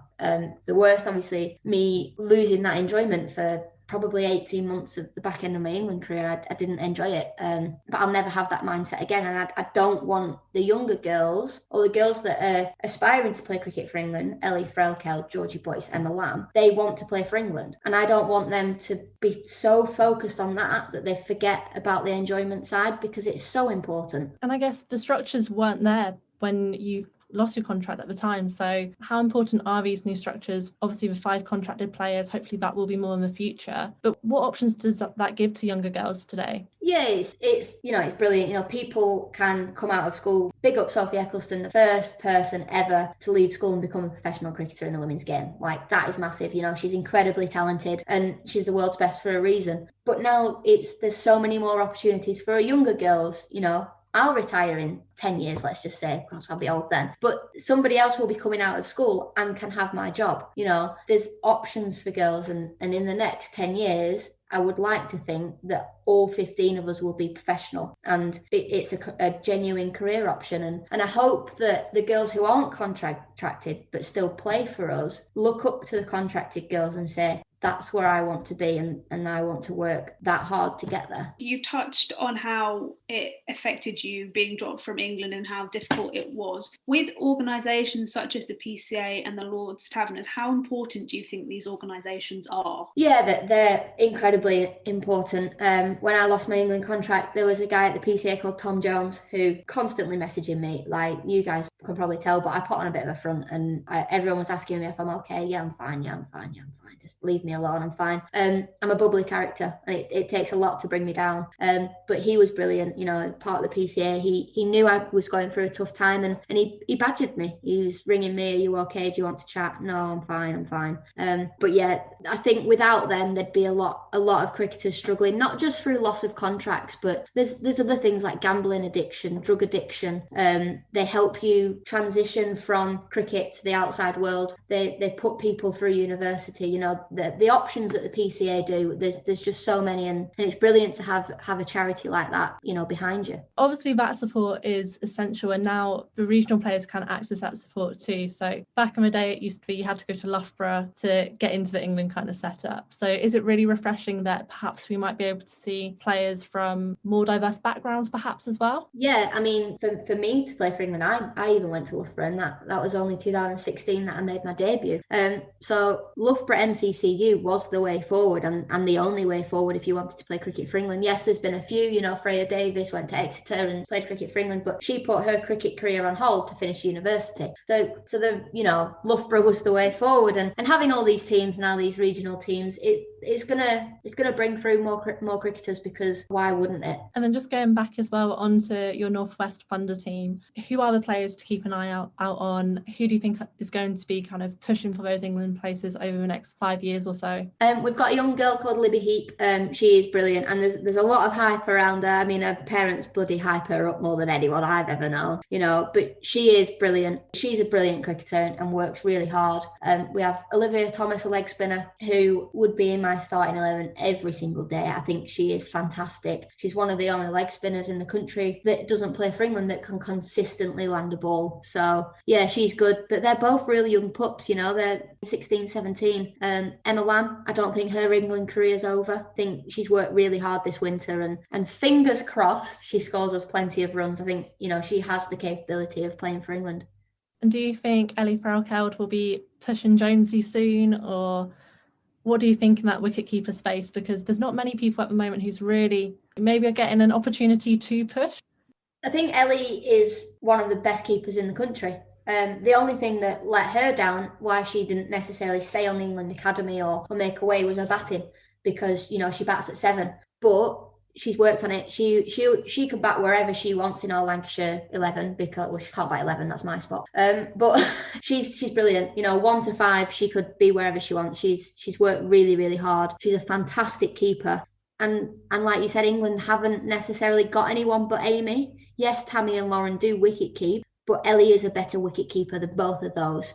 the worst, obviously, me losing that enjoyment for probably 18 months of the back end of my England career. I didn't enjoy it, but I'll never have that mindset again. And I don't want the younger girls or the girls that are aspiring to play cricket for England, Ellie Frelkel, Georgie Boyce, Emma Lamb, they want to play for England. And I don't want them to be so focused on that they forget about the enjoyment side, because it's so important. And I guess the structures weren't there when you lost your contract at the time. So how important are these new structures? Obviously with 5 contracted players, hopefully that will be more in the future. But what options does that give to younger girls today? Yeah, it's you know, it's brilliant. You know, people can come out of school. Big up Sophie Eccleston, the first person ever to leave school and become a professional cricketer in the women's game. Like, that is massive. You know, she's incredibly talented and she's the world's best for a reason. But now there's so many more opportunities for younger girls. You know, I'll retire in 10 years, let's just say, because I'll be old then. But somebody else will be coming out of school and can have my job. You know, there's options for girls, and in the next 10 years, I would like to think that all 15 of us will be professional, and it's a genuine career option. And I hope that the girls who aren't contracted but still play for us look up to the contracted girls and say, that's where I want to be, and I want to work that hard to get there. You touched on how it affected you being dropped from England and how difficult it was. With organisations such as the PCA and the Lord's Taverners, how important do you think these organisations are? Yeah, they're incredibly important. When I lost my England contract, there was a guy at the PCA called Tom Jones who constantly messaging me, like you guys can probably tell, but I put on a bit of a front, and everyone was asking me if I'm okay. Yeah, I'm fine. Just leave me alone, I'm fine. I'm a bubbly character, and it takes a lot to bring me down. But he was brilliant, part of the PCA. He knew I was going through a tough time, and he badgered me. He was ringing me, are you okay? Do you want to chat? No, I'm fine. But yeah, I think without them, there'd be a lot of cricketers struggling, not just through loss of contracts, but there's other things like gambling addiction, drug addiction. They help you transition from cricket to the outside world. They put people through university, the options that the PCA do, there's just so many, and it's brilliant to have a charity like that, behind you. Obviously that support is essential, and now the regional players can access that support too. So back in the day, it used to be you had to go to Loughborough to get into the England kind of setup. So is it really refreshing that perhaps we might be able to see players from more diverse backgrounds perhaps as well? Yeah, I mean, for me to play for England, I even went to Loughborough, and that was only 2016 that I made my debut. So Loughborough MCCU was the way forward, and the only way forward if you wanted to play cricket for England. Yes, there's been a few, Freya Davis went to Exeter and played cricket for England, but she put her cricket career on hold to finish university. So the Loughborough was the way forward, and having all these teams now, these regional teams, it's gonna bring through more cricketers, because why wouldn't it? And then just going back as well onto your Northwest Funder team, who are the players to keep an eye out on? Who do you think is going to be kind of pushing for those England places over the next 5 years or so? We've got a young girl called Libby Heap. She is brilliant, and there's a lot of hype around her. I mean, her parents bloody hype her up more than anyone I've ever known, but she is brilliant. She's a brilliant cricketer and works really hard. We have Olivia Thomas, a leg spinner, who would be in my starting 11 every single day. I think she is fantastic. She's one of the only leg spinners in the country that doesn't play for England that can consistently land a ball. So yeah, she's good, but they're both really young pups, they're 16, 17. Emma Lamb, I don't think her England career's over. I think she's worked really hard this winter, and fingers crossed she scores us plenty of runs. I think, she has the capability of playing for England. And do you think Ellie Farrell-Keld will be pushing Jonesy soon, or what do you think in that wicketkeeper space? Because there's not many people at the moment who's really maybe are getting an opportunity to push. I think Ellie is one of the best keepers in the country. The only thing that let her down, why she didn't necessarily stay on the England Academy or make her way, was her batting, because she bats at 7, but she's worked on it. She could bat wherever she wants in our Lancashire 11, because she can't bat 11, that's my spot. But she's brilliant. 1 to 5, she could be wherever she wants. She's worked really, really hard. She's a fantastic keeper. And like you said, England haven't necessarily got anyone but Amy. Yes, Tammy and Lauren do wicket keep, but Ellie is a better wicket keeper than both of those.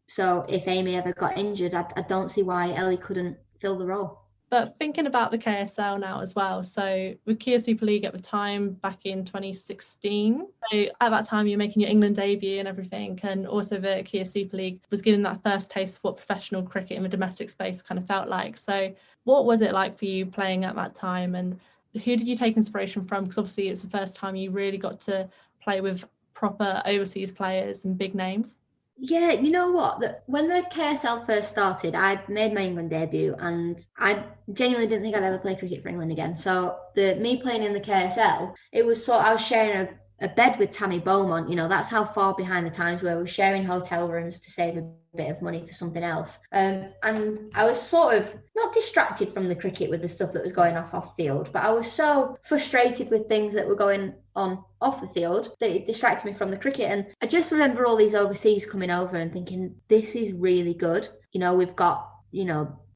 So if Amy ever got injured, I don't see why Ellie couldn't fill the role. But thinking about the KSL now as well, so with Kia Super League at the time back in 2016, so at that time you're making your England debut and everything, and also the Kia Super League was giving that first taste of what professional cricket in the domestic space kind of felt like. So what was it like for you playing at that time, and who did you take inspiration from? Because obviously it was the first time you really got to play with proper overseas players and big names. Yeah, you know what? When the KSL first started, I'd made my England debut, and I genuinely didn't think I'd ever play cricket for England again. So me playing in the KSL, it was I was sharing a bed with Tammy Beaumont. That's how far behind the times we were sharing hotel rooms to save a bit of money for something else. And I was sort of not distracted from the cricket with the stuff that was going off field, but I was so frustrated with things that were going on off the field that it distracted me from the cricket. And I just remember all these overseas coming over and thinking, this is really good. We've got,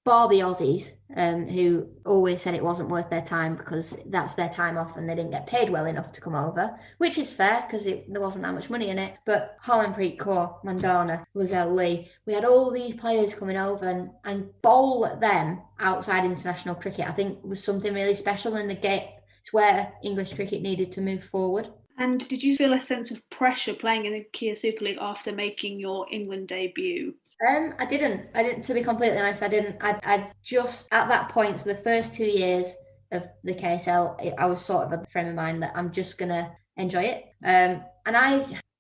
for the Aussies, who always said it wasn't worth their time because that's their time off and they didn't get paid well enough to come over, which is fair because there wasn't that much money in it. But Harmanpreet Kaur, Mandana, Lizelle Lee, we had all these players coming over and bowl at them outside international cricket, I think was something really special in the game. It's where English cricket needed to move forward. And did you feel a sense of pressure playing in the Kia Super League after making your England debut? I didn't, to be completely honest, I didn't. I just, at that point, so the first 2 years of the KSL, I was sort of at the frame of mind that I'm just going to enjoy it. And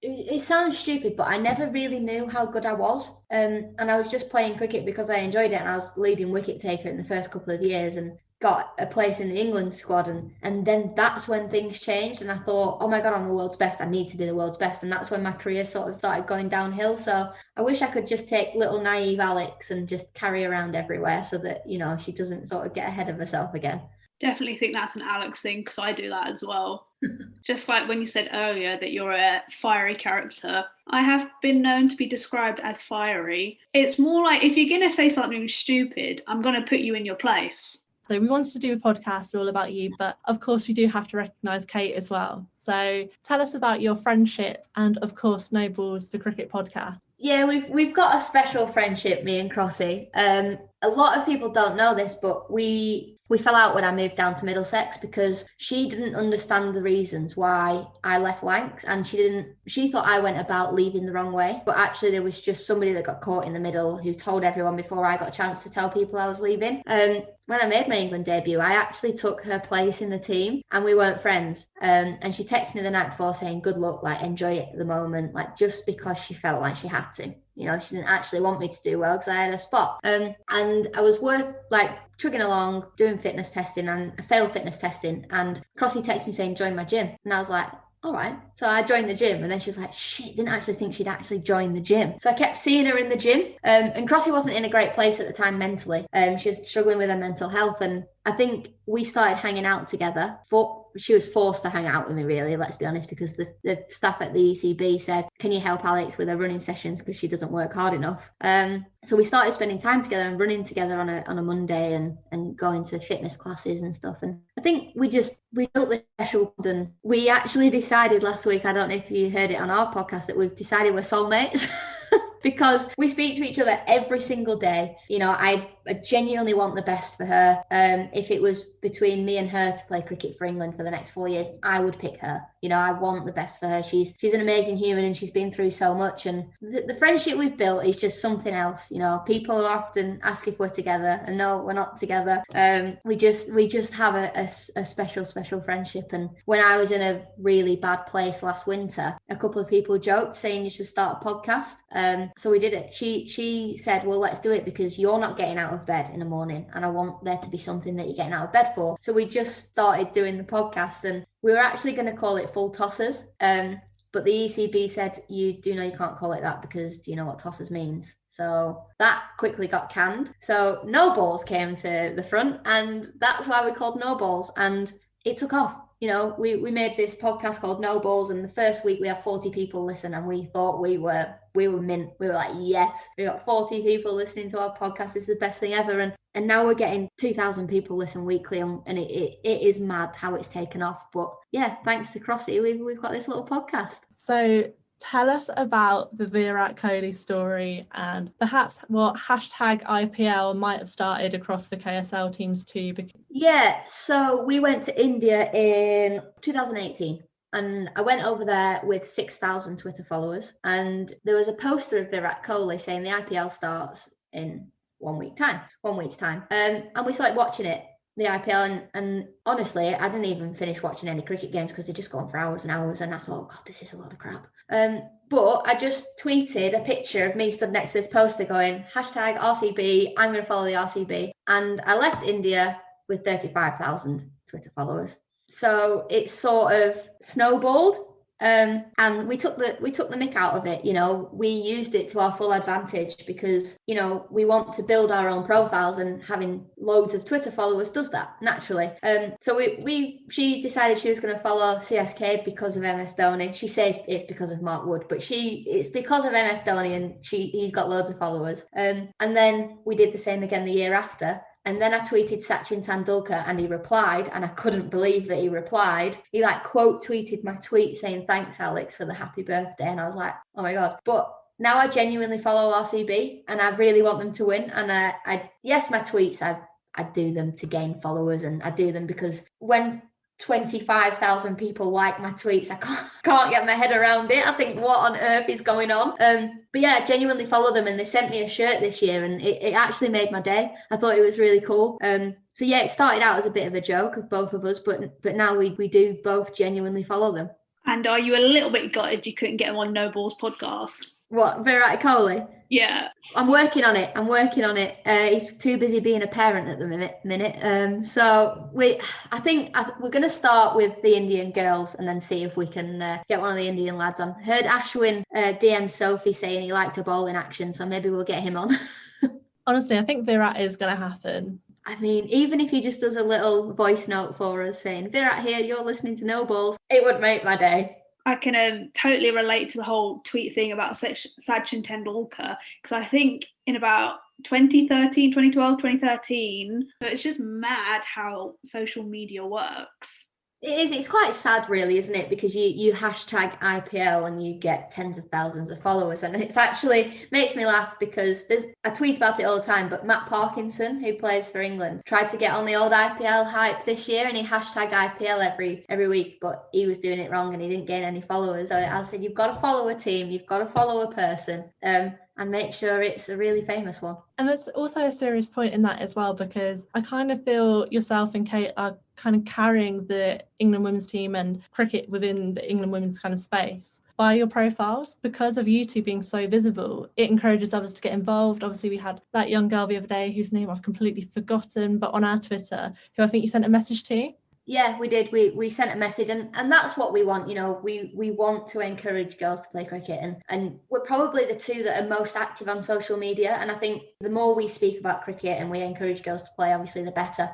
it sounds stupid, but I never really knew how good I was. And I was just playing cricket because I enjoyed it, and I was leading wicket taker in the first couple of years and got a place in the England squad, and then that's when things changed, and I thought, oh my god, I'm the world's best, I need to be the world's best, and that's when my career sort of started going downhill. So I wish I could just take little naive Alex and just carry around everywhere so that, you know, she doesn't sort of get ahead of herself again. Definitely think that's an Alex thing because I do that as well. Just like when you said earlier that you're a fiery character, I have been known to be described as fiery. It's more like if you're going to say something stupid, I'm going to put you in your place. So we wanted to do a podcast all about you, but of course we do have to recognise Kate as well. So tell us about your friendship and of course No Balls the Cricket podcast. Yeah, we've got a special friendship, me and Crossy. A lot of people don't know this, but we fell out when I moved down to Middlesex because she didn't understand the reasons why I left Lancs, and she thought I went about leaving the wrong way, but actually there was just somebody that got caught in the middle who told everyone before I got a chance to tell people I was leaving. When I made my England debut, I actually took her place in the team and we weren't friends. And she texted me the night before saying, good luck, like enjoy it at the moment, like just because she felt like she had to. You know, she didn't actually want me to do well because I had a spot. And I was chugging along, doing fitness testing, and I failed fitness testing. And Crossy texted me saying, join my gym. And I was like, all right. So I joined the gym, and then she was like, shit, didn't actually think she'd actually join the gym. So I kept seeing her in the gym. And Crossy wasn't in a great place at the time mentally. She was struggling with her mental health. And I think we started hanging out together. She was forced to hang out with me, really, let's be honest, because the staff at the ECB said, can you help Alex with her running sessions because she doesn't work hard enough? So we started spending time together and running together on a Monday and going to fitness classes and stuff. And I think we built this special bond, and we actually decided last week, I don't know if you heard it on our podcast, that we've decided we're soulmates. Because we speak to each other every single day. You know, I genuinely want the best for her. If it was between me and her to play cricket for England for the next 4 years, I would pick her. You know, I want the best for her. She's an amazing human and she's been through so much. And the friendship we've built is just something else. You know, people often ask if we're together, and no, we're not together. We just have a special friendship. And when I was in a really bad place last winter, a couple of people joked saying you should start a podcast. So we did it. She said, well, let's do it because you're not getting out of bed in the morning and I want there to be something that you're getting out of bed for. So we just started doing the podcast, and we were actually going to call it Full Tossers. But the ECB said, you do know you can't call it that because do you know what tossers means? So that quickly got canned. So No Balls came to the front, and that's why we called No Balls, and it took off. You know, we made this podcast called No Balls, and the first week we had 40 people listen, and we thought we were mint. We were like, yes, we got 40 people listening to our podcast. It's the best thing ever. And now we're getting 2,000 people listen weekly, and it is mad how it's taken off. But yeah, thanks to Crossy, we've got this little podcast. So tell us about the Virat Kohli story and perhaps what hashtag IPL might have started across the KSL teams too. Yeah, so we went to India in 2018. And I went over there with 6,000 Twitter followers. And there was a poster of Virat Kohli saying the IPL starts in 1 week's time. And we started watching it, the IPL. And honestly, I didn't even finish watching any cricket games because they just go on for hours and hours. And I thought, oh, God, this is a lot of crap. But I just tweeted a picture of me stood next to this poster going, hashtag RCB, I'm going to follow the RCB. And I left India with 35,000 Twitter followers. So it sort of snowballed. And we took the mick out of it. You know, we used it to our full advantage because, you know, we want to build our own profiles, and having loads of Twitter followers does that naturally. So she decided she was going to follow CSK because of MS Dhoni. She says it's because of Mark Wood, but it's because of MS Dhoni, and he's got loads of followers. And then we did the same again the year after. And then I tweeted Sachin Tendulkar, and he replied, and I couldn't believe that he replied. He like quote tweeted my tweet saying, "Thanks, Alex, for the happy birthday." And I was like, oh my God. But now I genuinely follow RCB, and I really want them to win. And I yes, my tweets, I do them to gain followers, and I do them because when 25,000 people like my tweets, I can't get my head around it. I think, what on earth is going on? But yeah, I genuinely follow them, and they sent me a shirt this year, and it actually made my day. I thought it was really cool. So yeah, it started out as a bit of a joke of both of us, but now we do both genuinely follow them. And are you a little bit gutted you couldn't get him on No Balls podcast? What, Virat Kohli? Yeah. I'm working on it. He's too busy being a parent at the minute. So I think we're going to start with the Indian girls and then see if we can get one of the Indian lads on. Heard Ashwin DM Sophie saying he liked a ball in action, so maybe we'll get him on. Honestly, I think Virat is going to happen. I mean, even if he just does a little voice note for us saying, "Virat here, you're listening to No Balls," it would make my day. I can totally relate to the whole tweet thing about Sachin Tendulkar, because I think in about 2012, 2013, so it's just mad how social media works. It is. It's quite sad, really, isn't it? Because you hashtag IPL and you get tens of thousands of followers, and it's actually makes me laugh because I tweet about it all the time. But Matt Parkinson, who plays for England, tried to get on the old IPL hype this year, and he hashtag IPL every week, but he was doing it wrong and he didn't gain any followers. So I said, you've got to follow a team, you've got to follow a person. And make sure it's a really famous one. And there's also a serious point in that as well, because I kind of feel yourself and Kate are kind of carrying the England women's team and cricket within the England women's kind of space by your profiles. Because of you two being so visible, it encourages others to get involved. Obviously, we had that young girl the other day whose name I've completely forgotten, but on our Twitter, who I think you sent a message to. Yeah, we did. We sent a message, and that's what we want. You know, we want to encourage girls to play cricket, and we're probably the two that are most active on social media. And I think the more we speak about cricket and we encourage girls to play, obviously the better.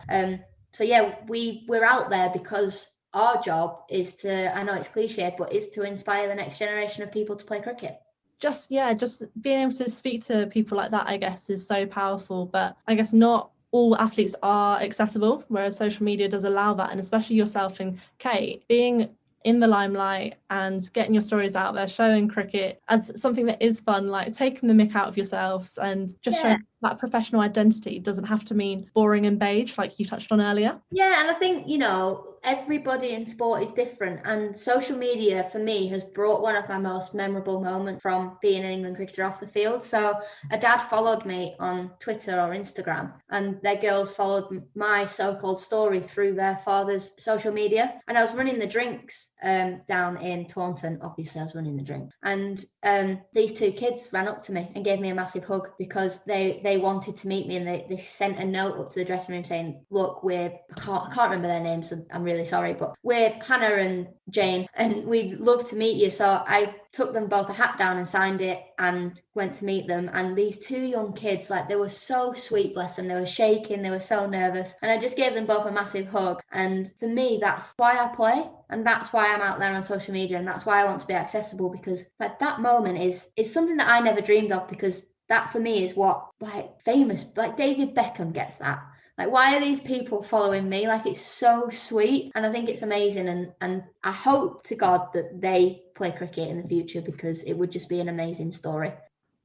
So yeah, we're out there because our job is to, I know it's cliche, but is to inspire the next generation of people to play cricket. Just being able to speak to people like that, I guess, is so powerful. But I guess not all athletes are accessible, whereas social media does allow that. And especially yourself and Kate, being in the limelight and getting your stories out there, showing cricket as something that is fun, like taking the mick out of yourselves and just showing that professional identity doesn't have to mean boring and beige, like you touched on earlier. Yeah, and I think, you know, everybody in sport is different, and social media for me has brought one of my most memorable moments from being an England cricketer off the field. So a dad followed me on Twitter or Instagram, and their girls followed my so-called story through their father's social media, and I was running the drinks down in Taunton. Obviously I was running the drink, and these two kids ran up to me and gave me a massive hug because they wanted to meet me, and they sent a note up to the dressing room saying, look, I can't remember their names, so I'm really sorry, but we're Hannah and Jane, and we'd love to meet you. So I took them both a hat down and signed it and went to meet them. And these two young kids, like, they were so sweet, bless them. They were shaking, they were so nervous, and I just gave them both a massive hug. And for me, that's why I play, and that's why I'm out there on social media, and that's why I want to be accessible, because like that moment is something that I never dreamed of, because that for me is what, like, famous, like David Beckham gets that. Like, why are these people following me? Like, it's so sweet, and I think it's amazing, and I hope to God that they play cricket in the future, because it would just be an amazing story.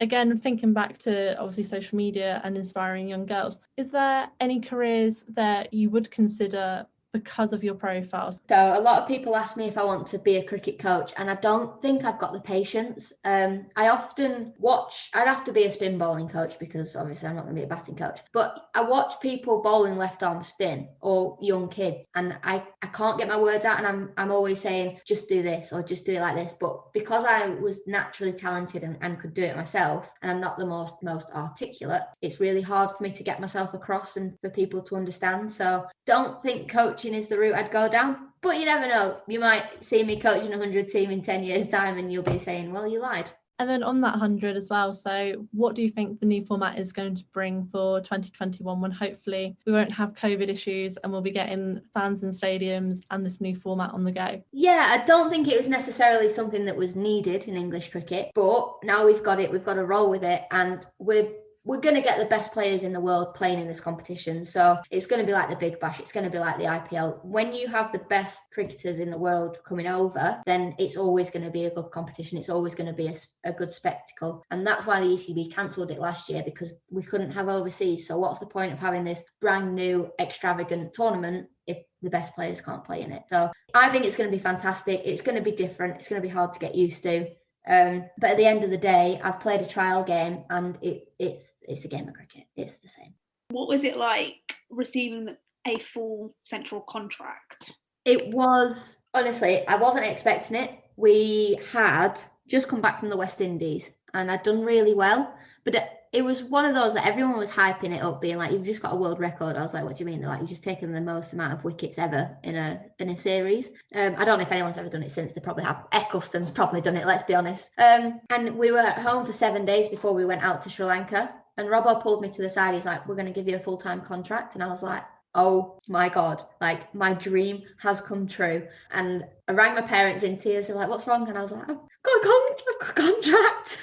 Again, thinking back to obviously social media and inspiring young girls, is there any careers that you would consider because of your profiles? So a lot of people ask me if I want to be a cricket coach, and I don't think I've got the patience. I often watch, I'd have to be a spin bowling coach because obviously I'm not going to be a batting coach, but I watch people bowling left arm spin, or young kids, and I can't get my words out, and I'm always saying, just do this or just do it like this. But because I was naturally talented and could do it myself, and I'm not the most articulate, it's really hard for me to get myself across and for people to understand. So don't think coaching is the route I'd go down, But you never know. You might see me coaching a 100 team in 10 years' time and you'll be saying, well, you lied. And then on that 100 as well, so what do you think the new format is going to bring for 2021 when hopefully we won't have COVID issues and we'll be getting fans in stadiums and this new format on the go? Yeah, I don't think it was necessarily something that was needed in English cricket, but now we've got to roll with it, and we're going to get the best players in the world playing in this competition. So it's going to be like the Big Bash. It's going to be like the IPL. When you have the best cricketers in the world coming over, then it's always going to be a good competition. It's always going to be a good spectacle. And that's why the ECB cancelled it last year, because we couldn't have overseas. So what's the point of having this brand new extravagant tournament if the best players can't play in it? So I think it's going to be fantastic. It's going to be different. It's going to be hard to get used to. But at the end of the day, I've played a trial game and it's a game of cricket. It's the same. What was it like receiving a full central contract? It was, honestly, I wasn't expecting it. We had just come back from the West Indies and I'd done really well, but it was one of those that everyone was hyping it up, being like, you've just got a world record. I was like, what do you mean? They're like, you've just taken the most amount of wickets ever in a series. I don't know if anyone's ever done it since. They probably have. Eccleston's probably done it, let's be honest. And we were at home for 7 days before we went out to Sri Lanka. And Robbo pulled me to the side. He's like, we're going to give you a full-time contract. And I was like, oh my God, like my dream has come true. And I rang my parents in tears. They're like, what's wrong? And I was like, I've got a contract.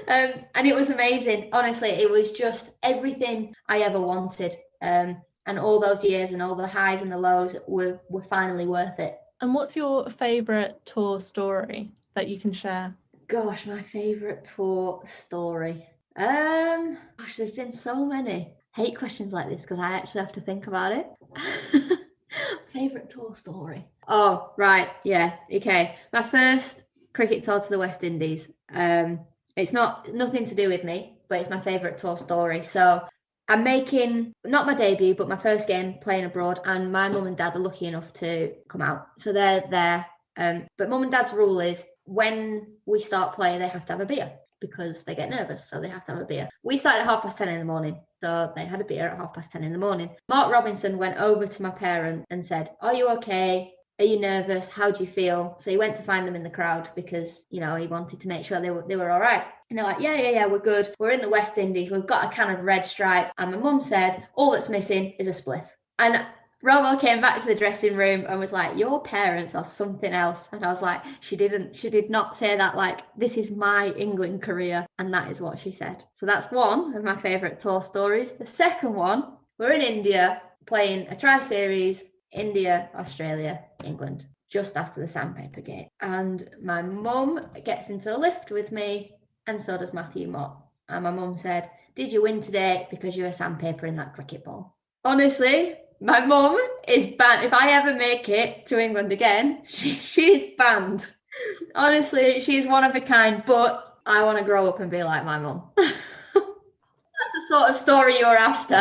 And it was amazing. Honestly, it was just everything I ever wanted. And all those years and all the highs and the lows were finally worth it. And what's your favourite tour story that you can share? Gosh, my favourite tour story. Gosh, there's been so many. Hate questions like this because I actually have to think about it. Favourite tour story. Oh, right. Yeah. Okay. My first cricket tour to the West Indies. It's nothing to do with me, but it's my favourite tour story. So I'm making, not my debut, but my first game playing abroad, and my mum and dad are lucky enough to come out. So they're there. But mum and dad's rule is when we start playing, they have to have a beer because they get nervous. So they have to have a beer. We started at 10:30 in the morning. So they had a beer at 10:30 in the morning. Mark Robinson went over to my parent and said, are you okay? Are you nervous? How do you feel? So he went to find them in the crowd because, you know, he wanted to make sure they were all right. And they're like, yeah, we're good. We're in the West Indies. We've got a can of Red Stripe. And my mum said, all that's missing is a spliff. And Robo came back to the dressing room and was like, your parents are something else. And I was like, she did not say that. Like, this is my England career. And that is what she said. So that's one of my favourite tour stories. The second one, we're in India playing a tri-series, India, Australia, England, just after the Sandpaper Gate. And my mum gets into the lift with me, and so does Matthew Mott. And my mum said, did you win today because you were sandpaper in that cricket ball? Honestly, my mum is banned. If I ever make it to England again, she's banned. Honestly, she's one of a kind, but I want to grow up and be like my mum. That's the sort of story you're after.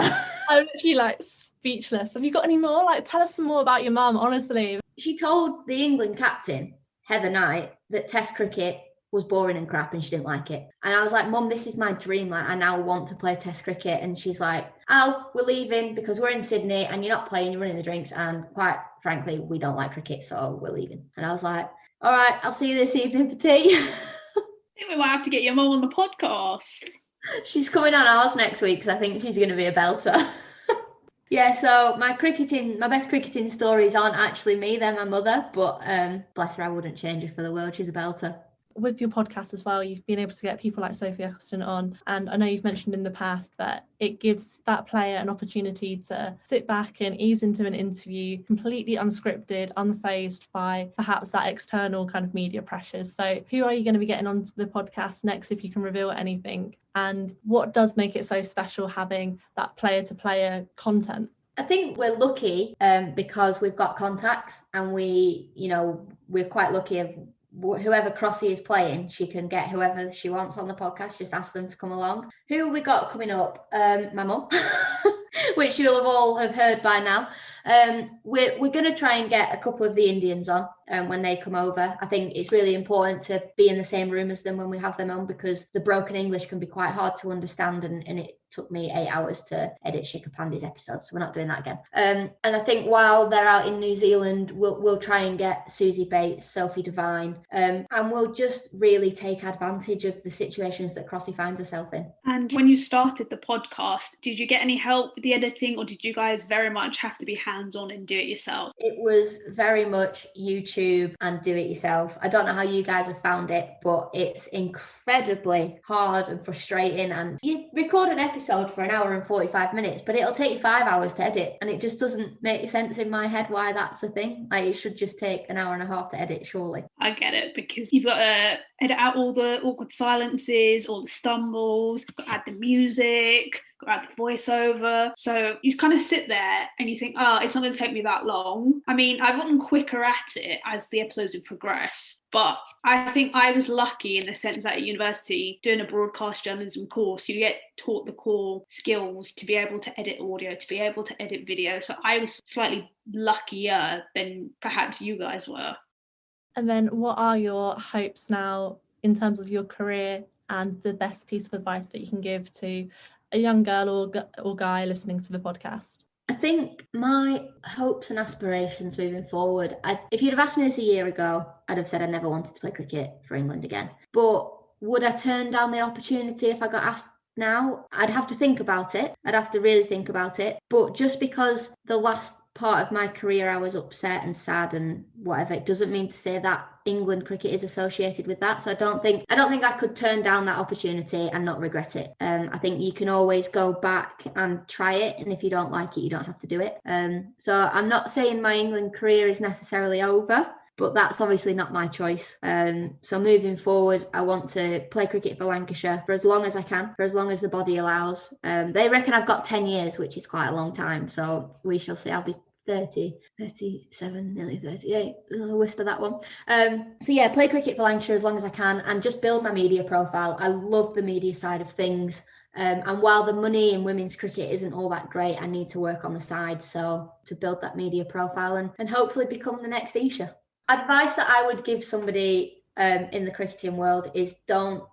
I'm literally like speechless. Have you got any more? Like, tell us some more about your mum, honestly. She told the England captain, Heather Knight, that Test cricket was boring and crap and she didn't like it. And I was like, Mum, this is my dream. Like, I now want to play Test cricket. And she's like, Al, we're leaving because we're in Sydney and you're not playing, you're running the drinks. And quite frankly, we don't like cricket, so we're leaving. And I was like, all right, I'll see you this evening for tea. I think we might have to get your mum on the podcast. She's coming on ours next week because I think she's going to be a belter. Yeah, so my best cricketing stories aren't actually me, they're my mother. But bless her, I wouldn't change her for the world. She's a belter. With your podcast as well, you've been able to get people like Sophie Eccleston on, and I know you've mentioned in the past that it gives that player an opportunity to sit back and ease into an interview completely unscripted, unfazed by perhaps that external kind of media pressures. So who are you going to be getting onto the podcast next, if you can reveal anything? And what does make it so special having that player-to-player content? I think we're lucky because we've got contacts, and we're quite lucky of whoever Crossy is playing, she can get whoever she wants on the podcast, just ask them to come along. Who we got coming up? My mum, which you'll all have heard by now. We're going to try and get a couple of the Indians on when they come over. I think it's really important to be in the same room as them when we have them on, because the broken English can be quite hard to understand, and took me 8 hours to edit Shikha Pandey's episode, so we're not doing that again. And I think while they're out in New Zealand, we'll try and get Susie Bates, Sophie Devine, and we'll just really take advantage of the situations that Crossy finds herself in. And when you started the podcast, did you get any help with the editing, or did you guys very much have to be hands-on and do it yourself? It was very much YouTube and do it yourself. I don't know how you guys have found it, but it's incredibly hard and frustrating. And you record an episode for 1 hour and 45 minutes, but it'll take you 5 hours to edit. And it just doesn't make sense in my head why that's a thing. Like, it should just take 1.5 hours to edit, surely. I get it, because you've got to edit out all the awkward silences, all the stumbles, got to add the music, got to add the voiceover. So you kind of sit there and you think, oh, it's not going to take me that long. I mean, I've gotten quicker at it as the episodes have progressed, but I think I was lucky in the sense that at university, doing a broadcast journalism course, you get taught the core skills to be able to edit audio, to be able to edit video. So I was slightly luckier than perhaps you guys were. And then what are your hopes now in terms of your career and the best piece of advice that you can give to a young girl or guy listening to the podcast? I think my hopes and aspirations moving forward, if you'd have asked me this a year ago, I'd have said I never wanted to play cricket for England again. But would I turn down the opportunity if I got asked now? I'd have to think about it. I'd have to really think about it. But just because the last part of my career I was upset and sad and whatever, it doesn't mean to say that England cricket is associated with that. So I don't think I could turn down that opportunity and not regret it. I think you can always go back and try it, and if you don't like it, you don't have to do it. So I'm not saying my England career is necessarily over, but that's obviously not my choice. So moving forward, I want to play cricket for Lancashire for as long as I can, for as long as the body allows. They reckon I've got 10 years, which is quite a long time. So we shall see. I'll be 30, 37, nearly 38. I'll whisper that one. So yeah, play cricket for Lancashire as long as I can and just build my media profile. I love the media side of things. And while the money in women's cricket isn't all that great, I need to work on the side. So to build that media profile and hopefully become the next Isha. Advice that I would give somebody in the cricketing world is don't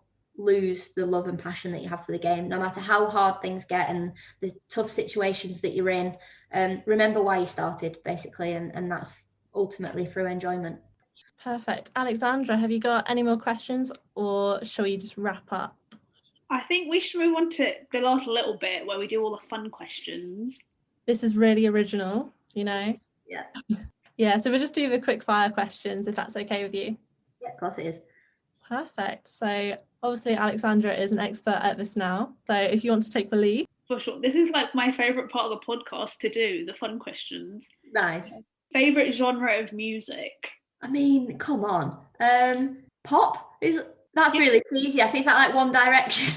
lose the love and passion that you have for the game, no matter how hard things get and the tough situations that you're in. Remember why you started, basically, and that's ultimately through enjoyment. Perfect. Alexandra, have you got any more questions, or shall we just wrap up? I think we should move on to the last little bit where we do all the fun questions. This is really original, you know? Yeah. Yeah, so we'll just do the quick fire questions, if that's okay with you. Yeah, of course it is. Perfect. So obviously Alexandra is an expert at this now. So if you want to take the lead. For sure. This is like my favourite part of the podcast to do, the fun questions. Nice. Favourite genre of music? I mean, come on. Pop? That's really easy. I think it's like One Direction.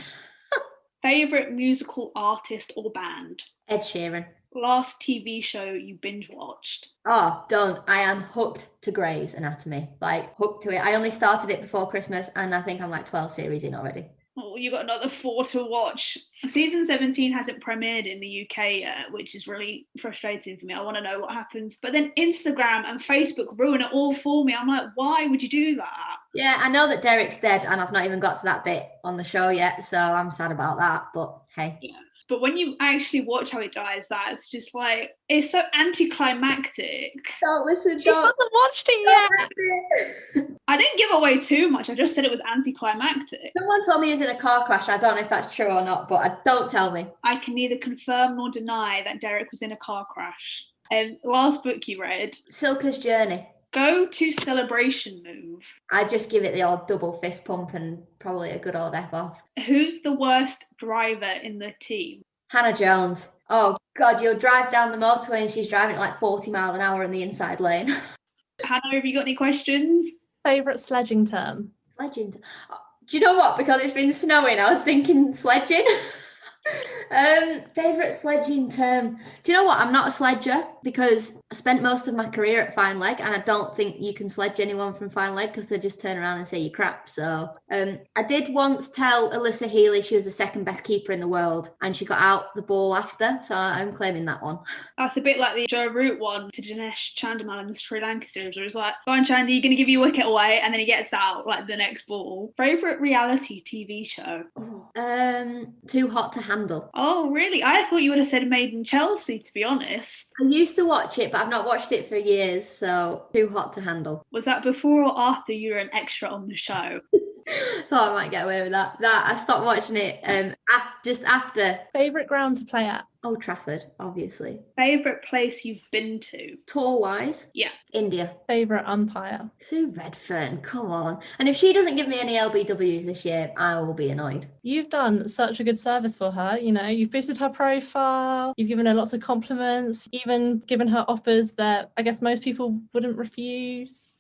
Favourite musical artist or band? Ed Sheeran. Last TV show you binge watched? Oh, don't. I am hooked to Grey's Anatomy. Like, hooked to it. I only started it before Christmas and I think I'm like 12 series in already. Oh, you got another 4 to watch. Season 17 hasn't premiered in the UK yet, which is really frustrating for me. I want to know what happens. But then Instagram and Facebook ruin it all for me. I'm like, why would you do that? Yeah, I know that Derek's dead and I've not even got to that bit on the show yet, so I'm sad about that, but hey. Yeah. But when you actually watch how it dies, that's just like, it's so anticlimactic. Don't listen, She hasn't watched it yet. I didn't give away too much. I just said it was anticlimactic. Someone told me he was in a car crash. I don't know if that's true or not, but don't tell me. I can neither confirm nor deny that Derek was in a car crash. Last book you read? Silka's Journey. Go-to celebration move? I just give it the old double fist pump and probably a good old F off. Who's the worst driver in the team? Hannah Jones. Oh, God, you'll drive down the motorway and she's driving at like 40 miles an hour in the inside lane. Hannah, have you got any questions? Favourite sledging term? Sledging. Do you know what? Because it's been snowing, I was thinking sledging. Favourite sledging term. Do you know what? I'm not a sledger because I spent most of my career at Fine Leg and I don't think you can sledge anyone from Fine Leg because they just turn around and say you're crap. So I did once tell Alyssa Healy she was the second best keeper in the world and she got out the ball after, so I'm claiming that one. That's a bit like the Joe Root one to Dinesh Chandimal in the Sri Lanka series where it's like, go on Chandy, you're going to give your wicket away, and then he gets out like the next ball. Favourite reality TV show? Too Hot to handle. Oh, really? I thought you would have said Made in Chelsea, to be honest. I used to watch it, but I've not watched it for years, so too hot to handle. Was that before or after you were an extra on the show? Thought I might get away with that. I stopped watching it just after. Favourite ground to play at? Old Trafford, obviously. Favourite place you've been to? Tour-wise? Yeah. India. Favourite umpire? Sue Redfern, come on. And if she doesn't give me any LBWs this year, I will be annoyed. You've done such a good service for her, you know, you've boosted her profile, you've given her lots of compliments, even given her offers that I guess most people wouldn't refuse.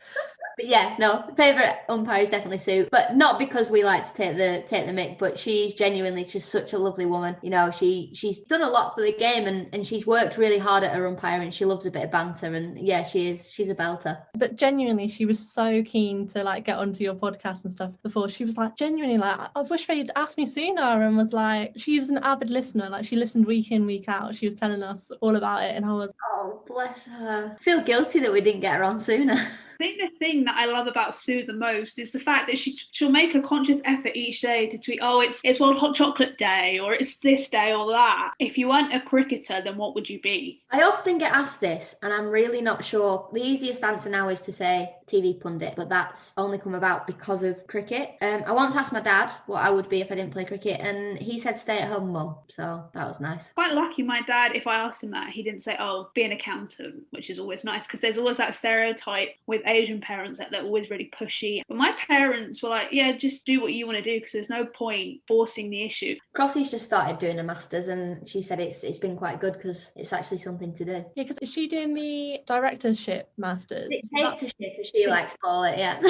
But yeah, no, favourite umpire is definitely Sue, but not because we like to take the mick, but she's genuinely just such a lovely woman. You know, she's done a lot for the game and she's worked really hard at her umpiring. She loves a bit of banter, and yeah, she's a belter. But genuinely, she was so keen to like get onto your podcast and stuff before. She was like, genuinely, like, I wish they'd asked me sooner, and was like, she was an avid listener, like she listened week in, week out. She was telling us all about it, and I was, oh, bless her. I feel guilty that we didn't get her on sooner. I think the thing that I love about Sue the most is the fact that she'll make a conscious effort each day to tweet, oh, it's World Hot Chocolate Day, or it's this day or that. If you weren't a cricketer, then what would you be? I often get asked this, and I'm really not sure. The easiest answer now is to say TV pundit, but that's only come about because of cricket. I once asked my dad what I would be if I didn't play cricket, and he said stay-at-home mum, so that was nice. Quite lucky, my dad, if I asked him that, he didn't say, oh, be an accountant, which is always nice, because there's always that stereotype with Asian parents that they're always really pushy. But my parents were like, yeah, just do what you want to do, because there's no point forcing the issue. Crossie's just started doing a master's, and she said it's been quite good because it's actually something to do. yeah, because is she doing the directorship masters? Dictatorship, as she likes to call it, yeah.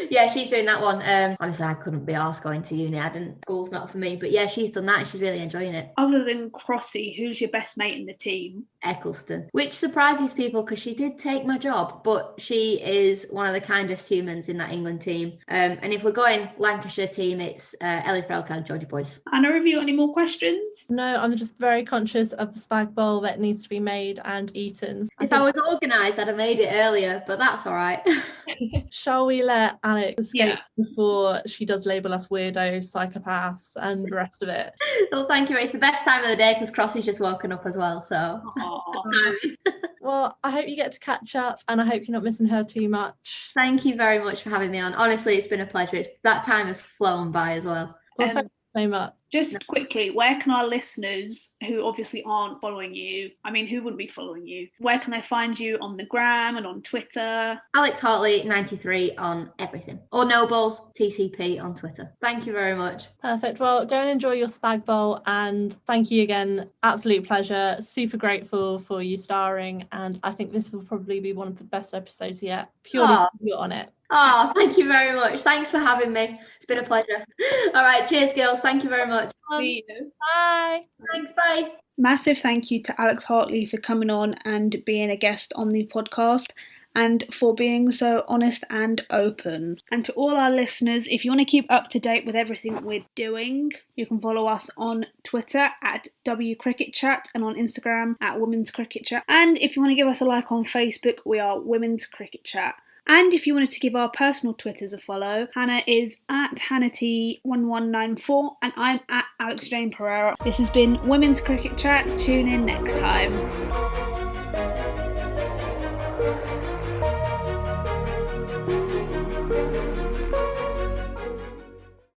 Yeah, she's doing that one. Honestly, I couldn't be arsed going to uni. School's not for me, but yeah, she's done that and she's really enjoying it. Other than Crossie, who's your best mate in the team? Eccleston, which surprises people because she did take my job, but she is one of the kindest humans in that England team. And if we're going Lancashire team, it's Ellie Frelka and Georgie Boyce. Anna, have you got any more questions? No, I'm just very conscious of the spag bowl that needs to be made and eaten. If I was organised, I'd have made it earlier, but that's all right. Shall we let Alex escape before she does label us weirdos, psychopaths, and the rest of it? Well, thank you. It's the best time of the day because Crossie's just woken up as well, so... Well, I hope you get to catch up, and I hope you're not missing her too much. Thank you very much for having me on. Honestly, it's been a pleasure. That time has flown by as well. Well, thank you so much. Just quickly, where can our listeners who obviously aren't following you, I mean, who wouldn't be following you? Where can they find you on the gram and on Twitter? Alex Hartley 93 on everything. Or Nobles TCP on Twitter. Thank you very much. Perfect. Well, go and enjoy your spag bowl, and thank you again. Absolute pleasure. Super grateful for you starring, and I think this will probably be one of the best episodes yet. Purely because you're on it. Oh, thank you very much. Thanks for having me. It's been a pleasure. All right, cheers, girls. Thank you very much. See you. Bye. Thanks, bye. Massive thank you to Alex Hartley for coming on and being a guest on the podcast, and for being so honest and open. And to all our listeners, if you want to keep up to date with everything we're doing, you can follow us on Twitter at WCricketChat and on Instagram at Women's Cricket Chat. And if you want to give us a like on Facebook, we are Women's Cricket Chat. And if you wanted to give our personal Twitters a follow, Hannah is at HannahT1194 and I'm at Alex Jane Pereira. This has been Women's Cricket Chat. Tune in next time.